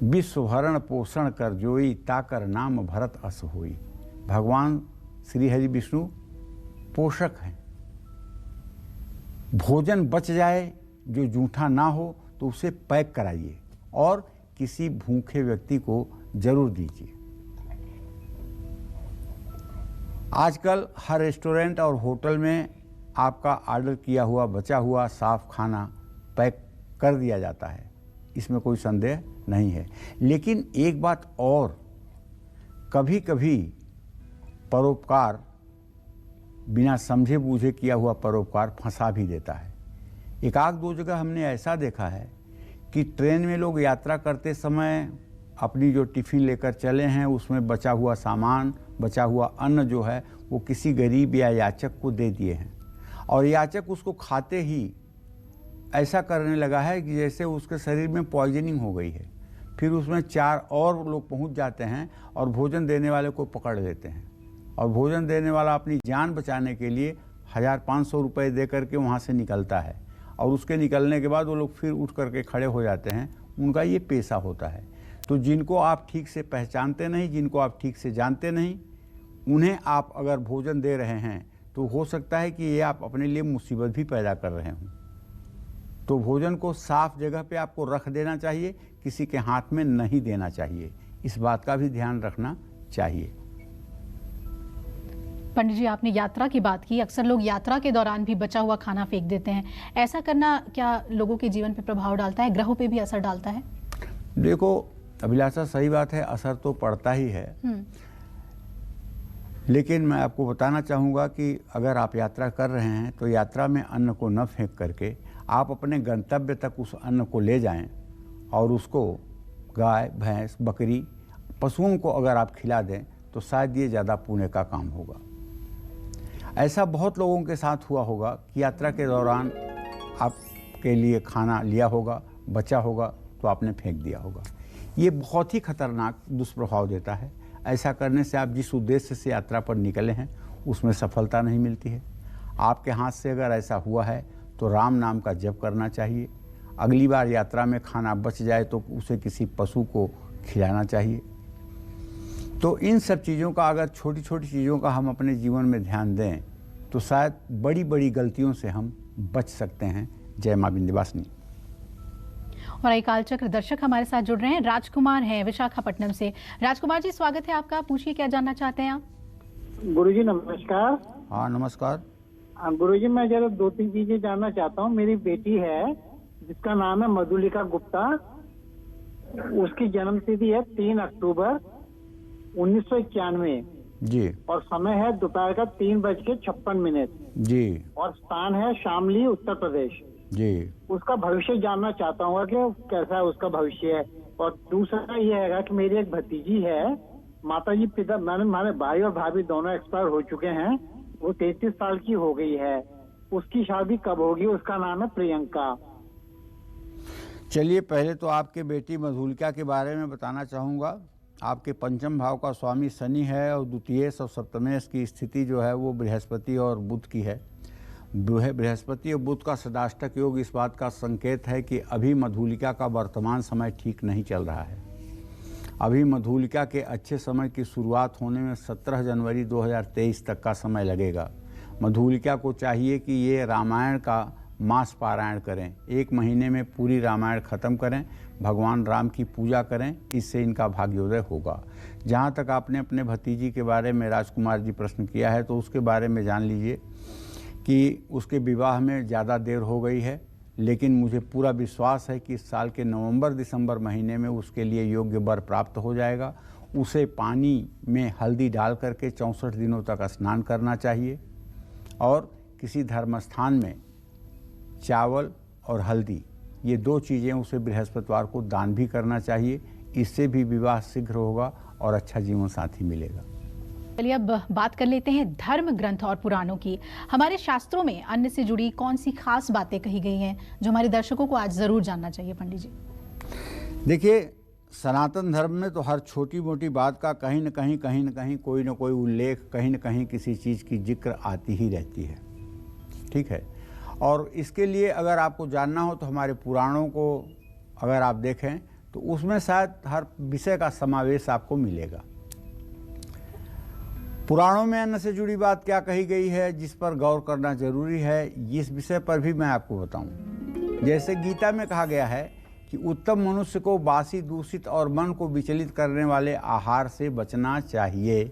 विश्व भरण पोषण कर जोई, ताकर नाम भरत अस होई। भगवान श्री हरि विष्णु पोषक हैं। भोजन बच जाए जो जूठा ना हो तो उसे पैक कराइए और किसी भूखे व्यक्ति को जरूर दीजिए। आजकल हर रेस्टोरेंट और होटल में आपका ऑर्डर किया हुआ बचा हुआ साफ खाना पैक कर दिया जाता है, इसमें कोई संदेह नहीं है। लेकिन एक बात और, कभी कभी परोपकार, बिना समझे बूझे किया हुआ परोपकार फंसा भी देता है। एक आध दो जगह हमने ऐसा देखा है कि ट्रेन में लोग यात्रा करते समय अपनी जो टिफ़िन लेकर चले हैं उसमें बचा हुआ सामान, बचा हुआ अन्न जो है वो किसी गरीब या याचक को दे दिए हैं, और याचक उसको खाते ही ऐसा करने लगा है कि जैसे उसके शरीर में पॉइजनिंग हो गई है। फिर उसमें 4 और लोग पहुंच जाते हैं और भोजन देने वाले को पकड़ लेते हैं, और भोजन देने वाला अपनी जान बचाने के लिए 1500 रुपये दे करके वहाँ से निकलता है, और उसके निकलने के बाद वो लोग फिर उठ करके खड़े हो जाते हैं। उनका ये पेशा होता है। तो जिनको आप ठीक से पहचानते नहीं, जिनको आप ठीक से जानते नहीं, उन्हें आप अगर भोजन दे रहे हैं तो हो सकता है कि ये आप अपने लिए मुसीबत भी पैदा कर रहे हों। तो भोजन को साफ जगह पे आपको रख देना चाहिए, किसी के हाथ में नहीं देना चाहिए। इस बात का भी ध्यान रखना चाहिए। पंडित जी, आपने यात्रा की बात की। अक्सर लोग यात्रा के दौरान भी बचा हुआ खाना फेंक देते हैं। ऐसा करना क्या लोगों के जीवन पे प्रभाव डालता है, ग्रहों पे भी असर डालता है? देखो अभिलाषा, सही बात है, असर तो पड़ता ही है। लेकिन मैं आपको बताना चाहूँगा कि अगर आप यात्रा कर रहे हैं तो यात्रा में अन्न को न फेंक करके आप अपने गंतव्य तक उस अन्न को ले जाएं और उसको गाय, भैंस, बकरी, पशुओं को अगर आप खिला दें तो शायद ये ज़्यादा पुण्य का काम होगा। ऐसा बहुत लोगों के साथ हुआ होगा कि यात्रा के दौरान आपके लिए खाना लिया होगा, बचा होगा तो आपने फेंक दिया होगा। ये बहुत ही खतरनाक दुष्प्रभाव देता है। ऐसा करने से आप जिस उद्देश्य से यात्रा पर निकले हैं उसमें सफलता नहीं मिलती है। आपके हाथ से अगर ऐसा हुआ है तो राम नाम का जप करना चाहिए। अगली बार यात्रा में खाना बच जाए तो उसे किसी पशु को खिलाना चाहिए। तो इन सब चीज़ों का, अगर छोटी छोटी चीज़ों का हम अपने जीवन में ध्यान दें तो शायद बड़ी बड़ी गलतियों से हम बच सकते हैं। जय मां विंध्यवासिनी। और आई कालचक्र दर्शक हमारे साथ जुड़ रहे हैं। राजकुमार हैं विशाखापट्टनम से। राजकुमार जी, स्वागत है आपका। पूछिए, क्या जानना चाहते हैं आप? गुरुजी नमस्कार। हाँ नमस्कार। गुरुजी, मैं जरा 2-3 चीजें जानना चाहता हूँ। मेरी बेटी है जिसका नाम है मधुलिका गुप्ता। उसकी जन्म तिथि है 3 अक्टूबर 1991 जी। और समय है दोपहर का 3:56 जी। और स्थान है शामली, उत्तर प्रदेश जी। उसका भविष्य जानना चाहता हूँ कि कैसा है उसका भविष्य है। और दूसरा ये है कि मेरी एक भतीजी है, माताजी पिता हमारे भाई और भाभी दोनों एक्सपायर हो चुके हैं। वो 33 साल की हो गई है। उसकी शादी कब होगी? उसका नाम है प्रियंका। चलिए, पहले तो आपके बेटी मधुलिका के बारे में बताना चाहूँगा। आपके पंचम भाव का स्वामी शनि है और द्वितीयेश और सप्तमेश की स्थिति जो है वो बृहस्पति और बुध की है। बृहस्पति और बुध का सदाष्टक योग इस बात का संकेत है कि अभी मधुलिका का वर्तमान समय ठीक नहीं चल रहा है। अभी मधुलिका के अच्छे समय की शुरुआत होने में 17 जनवरी 2023 तक का समय लगेगा। मधुलिका को चाहिए कि ये रामायण का मास पारायण करें, 1 महीने में पूरी रामायण ख़त्म करें, भगवान राम की पूजा करें, इससे इनका भाग्योदय होगा। जहाँ तक आपने अपने भतीजी के बारे में राजकुमार जी प्रश्न किया है तो उसके बारे में जान लीजिए कि उसके विवाह में ज़्यादा देर हो गई है, लेकिन मुझे पूरा विश्वास है कि इस साल के नवंबर-दिसंबर महीने में उसके लिए योग्य वर प्राप्त हो जाएगा। उसे पानी में हल्दी डाल करके 64 दिनों तक स्नान करना चाहिए और किसी धर्म स्थान में चावल और हल्दी, ये 2 चीज़ें उसे बृहस्पतिवार को दान भी करना चाहिए। इससे भी विवाह शीघ्र होगा और अच्छा जीवन साथी मिलेगा। चलिए अब बात कर लेते हैं धर्म ग्रंथ और पुराणों की। हमारे शास्त्रों में अन्न से जुड़ी कौन सी खास बातें कही गई हैं जो हमारे दर्शकों को आज जरूर जानना चाहिए पंडित जी? देखिए, सनातन धर्म में तो हर छोटी मोटी बात का कहीं न कहीं कोई न कोई उल्लेख, कहीं न कहीं किसी चीज़ की जिक्र आती ही रहती है। ठीक है, और इसके लिए अगर आपको जानना हो तो हमारे पुराणों को अगर आप देखें तो उसमें शायद हर विषय का समावेश आपको मिलेगा। पुराणों में अन्न से जुड़ी बात क्या कही गई है जिस पर गौर करना जरूरी है, इस विषय पर भी मैं आपको बताऊं। जैसे गीता में कहा गया है कि उत्तम मनुष्य को बासी, दूषित और मन को विचलित करने वाले आहार से बचना चाहिए।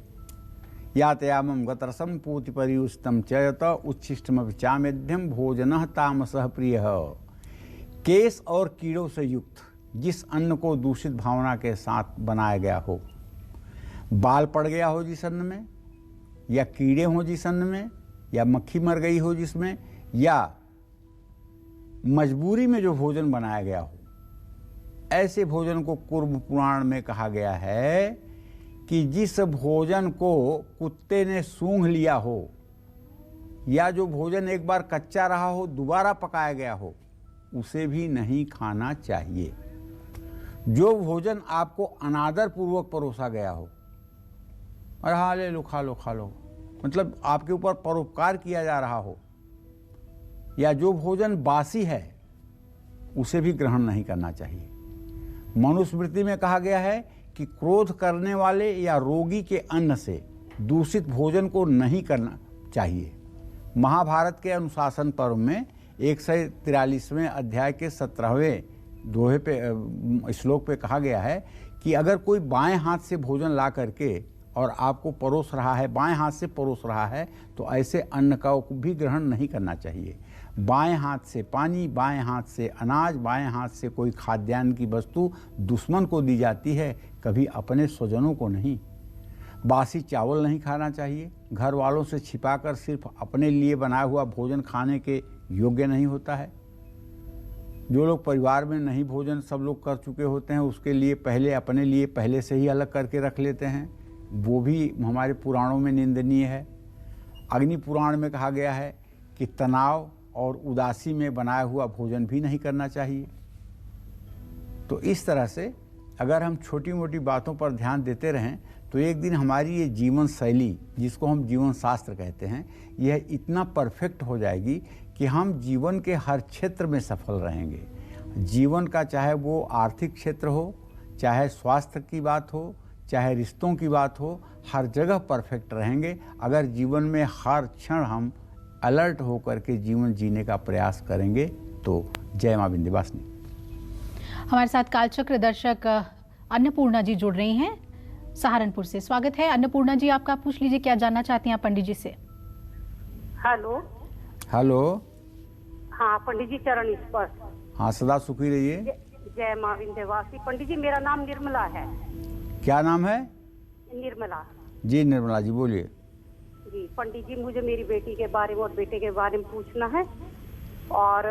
यातयामं गतरसम पूति परियुष्टम चयत उच्छिष्टम चामेध्यम भोजनः तामसः प्रियः। केश और कीड़ों से युक्त जिस अन्न को दूषित भावना के साथ बनाया गया हो, बाल पड़ गया हो जिस अन्न में, या कीड़े हों जिस अन्न में, या मक्खी मर गई हो जिसमें, या मजबूरी में जो भोजन बनाया गया हो, ऐसे भोजन को कुर्म पुराण में कहा गया है कि जिस भोजन को कुत्ते ने सूंघ लिया हो या जो भोजन एक बार कच्चा रहा हो दोबारा पकाया गया हो, उसे भी नहीं खाना चाहिए। जो भोजन आपको अनादर पूर्वक परोसा गया हो, अरे हाँ ले लो, खा लो, मतलब आपके ऊपर परोपकार किया जा रहा हो, या जो भोजन बासी है उसे भी ग्रहण नहीं करना चाहिए। मनुस्मृति में कहा गया है कि क्रोध करने वाले या रोगी के अन्न से दूषित भोजन को नहीं करना चाहिए। महाभारत के अनुशासन पर्व में 143वें अध्याय के 17वें दोहे पे श्लोक पे कहा गया है कि अगर कोई बाएं हाथ से भोजन ला करके और आपको परोस रहा है, बाएं हाथ से परोस रहा है, तो ऐसे अन्न का भी ग्रहण नहीं करना चाहिए। बाएं हाथ से पानी, बाएं हाथ से अनाज, बाएं हाथ से कोई खाद्यान्न की वस्तु दुश्मन को दी जाती है, कभी अपने स्वजनों को नहीं। बासी चावल नहीं खाना चाहिए। घर वालों से छिपाकर सिर्फ अपने लिए बनाया हुआ भोजन खाने के योग्य नहीं होता है। जो लोग परिवार में नहीं भोजन सब लोग कर चुके होते हैं, उसके लिए पहले अपने लिए पहले से ही अलग करके रख लेते हैं, वो भी हमारे पुराणों में निंदनीय है। अग्नि पुराण में कहा गया है कि तनाव और उदासी में बनाया हुआ भोजन भी नहीं करना चाहिए। तो इस तरह से अगर हम छोटी मोटी बातों पर ध्यान देते रहें तो एक दिन हमारी ये जीवन शैली, जिसको हम जीवन शास्त्र कहते हैं, यह इतना परफेक्ट हो जाएगी कि हम जीवन के हर क्षेत्र में सफल रहेंगे। जीवन का चाहे वो आर्थिक क्षेत्र हो, चाहे स्वास्थ्य की बात हो, चाहे रिश्तों की बात हो, हर जगह परफेक्ट रहेंगे अगर जीवन में हर क्षण हम अलर्ट होकर के जीवन जीने का प्रयास करेंगे। तो जय मां विंध्यवासिनी। हमारे साथ कालचक्र दर्शक अन्नपूर्णा जी जुड़ रही हैं सहारनपुर से। स्वागत है अन्नपूर्णा जी आपका। पूछ लीजिए क्या जानना चाहती हैं पंडित जी से। हेलो। हेलो। हाँ पंडित जी, चरण स्पर्श। हाँ, सदा सुखी रहिए। जय मां विंध्यवासिनी। पंडित जी मेरा नाम निर्मला है। क्या नाम है? निर्मला जी। निर्मला जी बोलिए। जी पंडित जी, मुझे मेरी बेटी के बारे में और बेटे के बारे में पूछना है। और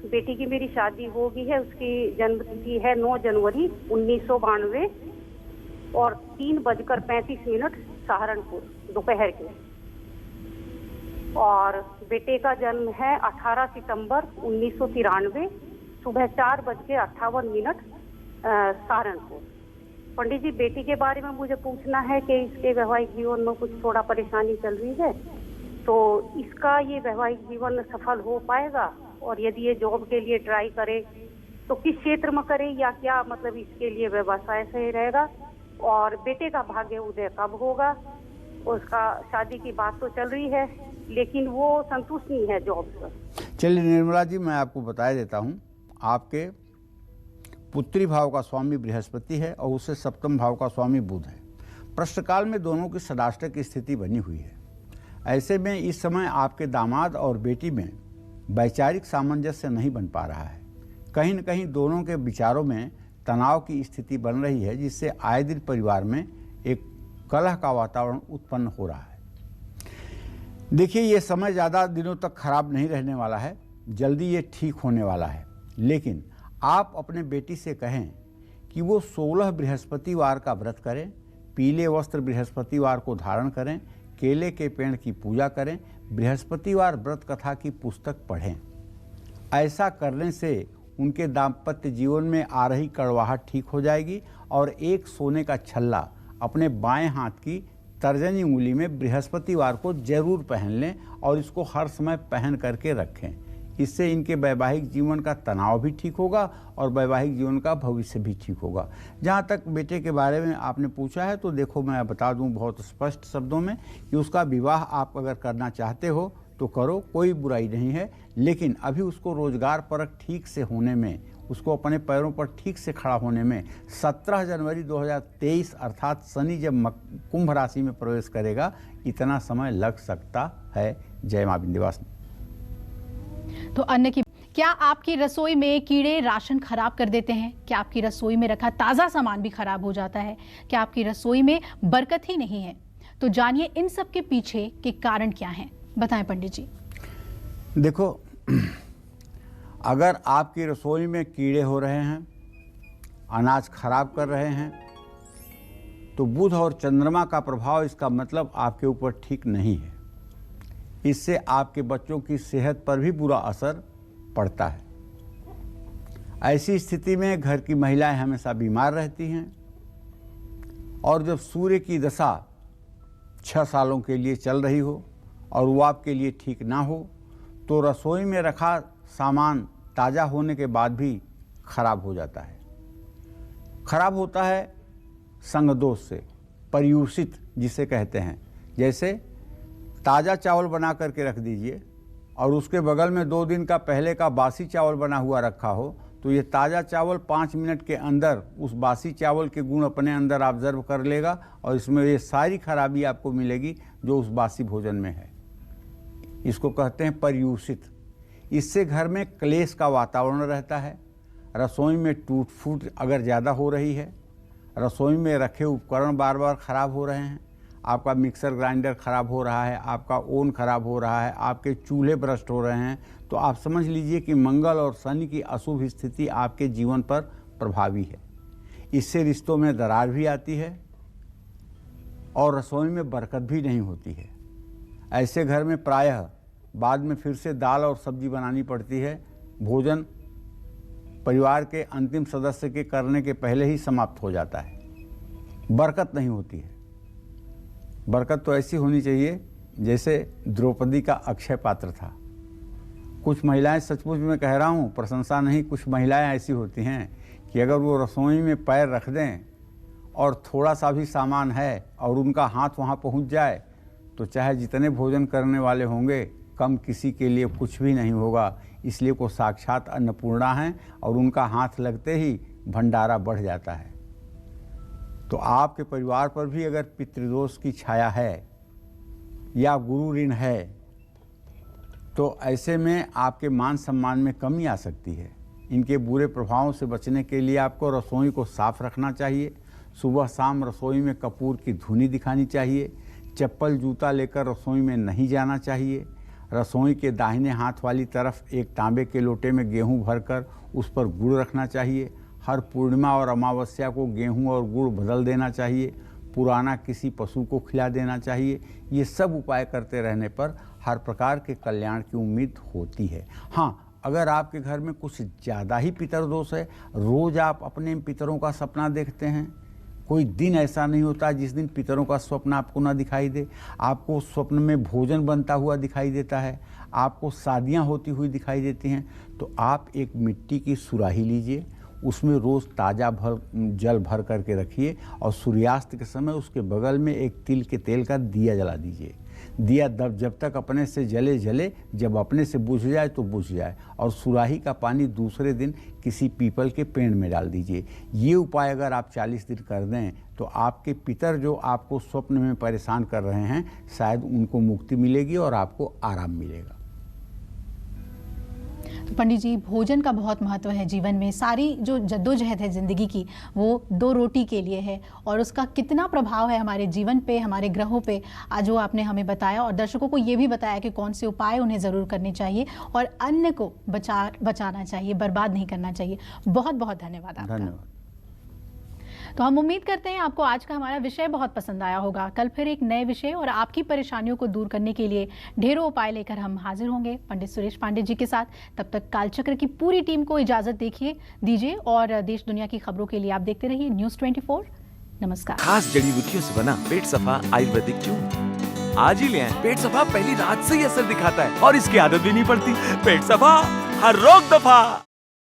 बेटी की मेरी शादी हो गई है, उसकी जन्म तिथि है 9 जनवरी 1992 और 3:35 सहारनपुर दोपहर के। और बेटे का जन्म है 18 सितंबर 1993 सुबह 4:58 सहारनपुर। पंडित जी बेटी के बारे में मुझे पूछना है कि इसके वैवाहिक जीवन में कुछ थोड़ा परेशानी चल रही है, तो इसका ये वैवाहिक जीवन सफल हो पाएगा? और यदि ये जॉब के लिए ट्राई करे तो किस क्षेत्र में करे, या क्या मतलब इसके लिए व्यवसाय सही रहेगा? और बेटे का भाग्य उदय कब होगा? उसका शादी की बात तो चल रही है लेकिन वो संतुष्ट नहीं है जॉब से। चलिए निर्मला जी, मैं आपको बता देता हूँ। आपके पुत्री भाव का स्वामी बृहस्पति है और उससे सप्तम भाव का स्वामी बुध है। प्रश्नकाल में दोनों की षडाष्टक की स्थिति बनी हुई है। ऐसे में इस समय आपके दामाद और बेटी में वैचारिक सामंजस्य नहीं बन पा रहा है। कहीं न कहीं दोनों के विचारों में तनाव की स्थिति बन रही है, जिससे आए दिन परिवार में एक कलह का वातावरण उत्पन्न हो रहा है। देखिए, ये समय ज़्यादा दिनों तक खराब नहीं रहने वाला है, जल्दी ये ठीक होने वाला है। लेकिन आप अपने बेटी से कहें कि वो 16 बृहस्पतिवार का व्रत करें, पीले वस्त्र बृहस्पतिवार को धारण करें, केले के पेड़ की पूजा करें, बृहस्पतिवार व्रत कथा की पुस्तक पढ़ें। ऐसा करने से उनके दाम्पत्य जीवन में आ रही कड़वाहट ठीक हो जाएगी। और एक सोने का छल्ला अपने बाएं हाथ की तर्जनी उंगली में बृहस्पतिवार को जरूर पहन लें और इसको हर समय पहन करके रखें। इससे इनके वैवाहिक जीवन का तनाव भी ठीक होगा और वैवाहिक जीवन का भविष्य भी ठीक होगा। जहाँ तक बेटे के बारे में आपने पूछा है, तो देखो मैं बता दूं बहुत स्पष्ट शब्दों में कि उसका विवाह आप अगर करना चाहते हो तो करो, कोई बुराई नहीं है। लेकिन अभी उसको रोजगार परक ठीक से होने में, उसको अपने पैरों पर ठीक से खड़ा होने में 17 जनवरी 2023 अर्थात शनि जब कुंभ राशि में प्रवेश करेगा, इतना समय लग सकता है। जय मां विंध्यवासिनी। तो अन्न की, क्या आपकी रसोई में कीड़े राशन खराब कर देते हैं? क्या आपकी रसोई में रखा ताज़ा सामान भी खराब हो जाता है? क्या आपकी रसोई में बरकत ही नहीं है? तो जानिए इन सब के पीछे के कारण क्या हैं, बताएं पंडित जी। देखो, अगर आपकी रसोई में कीड़े हो रहे हैं, अनाज खराब कर रहे हैं, तो बुध और चंद्रमा का प्रभाव, इसका मतलब आपके ऊपर ठीक नहीं है। इससे आपके बच्चों की सेहत पर भी बुरा असर पड़ता है। ऐसी स्थिति में घर की महिलाएं हमेशा बीमार रहती हैं और जब सूर्य की दशा 6 सालों के लिए चल रही हो और वो आपके लिए ठीक ना हो, तो रसोई में रखा सामान ताज़ा होने के बाद भी खराब हो जाता है। खराब होता है संगदोष से, पर्यूषित जिसे कहते हैं। जैसे ताज़ा चावल बना करके रख दीजिए और उसके बगल में 2 दिन का पहले का बासी चावल बना हुआ रखा हो, तो ये ताज़ा चावल 5 मिनट के अंदर उस बासी चावल के गुण अपने अंदर ऑब्जर्व कर लेगा और इसमें ये सारी खराबी आपको मिलेगी जो उस बासी भोजन में है। इसको कहते हैं पर्यूषित। इससे घर में क्लेश का वातावरण रहता है। रसोई में टूट फूट अगर ज़्यादा हो रही है, रसोई में रखे उपकरण बार बार ख़राब हो रहे हैं, आपका मिक्सर ग्राइंडर ख़राब हो रहा है, आपका ओवन ख़राब हो रहा है, आपके चूल्हे भ्रष्ट हो रहे हैं, तो आप समझ लीजिए कि मंगल और शनि की अशुभ स्थिति आपके जीवन पर प्रभावी है। इससे रिश्तों में दरार भी आती है और रसोई में बरकत भी नहीं होती है। ऐसे घर में प्रायः बाद में फिर से दाल और सब्जी बनानी पड़ती है। भोजन परिवार के अंतिम सदस्य के करने के पहले ही समाप्त हो जाता है। बरकत नहीं होती है। बरकत तो ऐसी होनी चाहिए जैसे द्रौपदी का अक्षय पात्र था। कुछ महिलाएं, सचमुच में कह रहा हूँ, प्रशंसा नहीं, कुछ महिलाएं ऐसी होती हैं कि अगर वो रसोई में पैर रख दें और थोड़ा सा भी सामान है और उनका हाथ वहाँ पहुँच जाए तो चाहे जितने भोजन करने वाले होंगे, कम किसी के लिए कुछ भी नहीं होगा। इसलिए वो साक्षात अन्नपूर्णा हैं और उनका हाथ लगते ही भंडारा बढ़ जाता है। तो आपके परिवार पर भी अगर पितृदोष की छाया है या गुरु ऋण है तो ऐसे में आपके मान सम्मान में कमी आ सकती है। इनके बुरे प्रभावों से बचने के लिए आपको रसोई को साफ रखना चाहिए। सुबह शाम रसोई में कपूर की धुनी दिखानी चाहिए। चप्पल जूता लेकर रसोई में नहीं जाना चाहिए। रसोई के दाहिने हाथ वाली तरफ एक तांबे के लोटे में गेहूं भरकर उस पर गुड़ रखना चाहिए। हर पूर्णिमा और अमावस्या को गेहूं और गुड़ बदल देना चाहिए। पुराना किसी पशु को खिला देना चाहिए। ये सब उपाय करते रहने पर हर प्रकार के कल्याण की उम्मीद होती है। हाँ, अगर आपके घर में कुछ ज़्यादा ही पितर दोष है, रोज़ आप अपने पितरों का सपना देखते हैं, कोई दिन ऐसा नहीं होता जिस दिन पितरों का स्वप्न आपको ना दिखाई दे। आपको स्वप्न में भोजन बनता हुआ दिखाई देता है, आपको शादियां होती हुई दिखाई देती हैं, तो आप एक मिट्टी की सुराही लीजिए, उसमें रोज़ ताज़ा जल भर करके रखिए और सूर्यास्त के समय उसके बगल में एक तिल के तेल का दिया जला दीजिए। दिया जब तक अपने से जले जले, जब अपने से बुझ जाए तो बुझ जाए, और सुराही का पानी दूसरे दिन किसी पीपल के पेड़ में डाल दीजिए। ये उपाय अगर आप 40 दिन कर दें तो आपके पितर जो आपको स्वप्न में परेशान कर रहे हैं, शायद उनको मुक्ति मिलेगी और आपको आराम मिलेगा। तो पंडित जी, भोजन का बहुत महत्व है जीवन में। सारी जो जद्दोजहद है ज़िंदगी की, वो 2 रोटी के लिए है, और उसका कितना प्रभाव है हमारे जीवन पे, हमारे ग्रहों पे, आज वो आपने हमें बताया, और दर्शकों को ये भी बताया कि कौन से उपाय उन्हें ज़रूर करने चाहिए और अन्न को बचाना चाहिए, बर्बाद नहीं करना चाहिए। बहुत बहुत धन्यवाद आपका। धन्यवाद। तो हम उम्मीद करते हैं आपको आज का हमारा विषय बहुत पसंद आया होगा। कल फिर एक नए विषय और आपकी परेशानियों को दूर करने के लिए ढेरों उपाय लेकर हम हाजिर होंगे पंडित सुरेश पांडे जी के साथ। तब तक कालचक्र की पूरी टीम को इजाजत दीजिए और देश दुनिया की खबरों के लिए आप देखते रहिए न्यूज़ 24। नमस्कार। खास जड़ी बूटियों से बना पेट सफा आयुर्वेदिक चूर्ण आज ही ले आएं। पेट सफा पहली रात से ही असर दिखाता है और इसकी आदत भी नहीं पड़ती। पेट सफा, हर रोग दफा।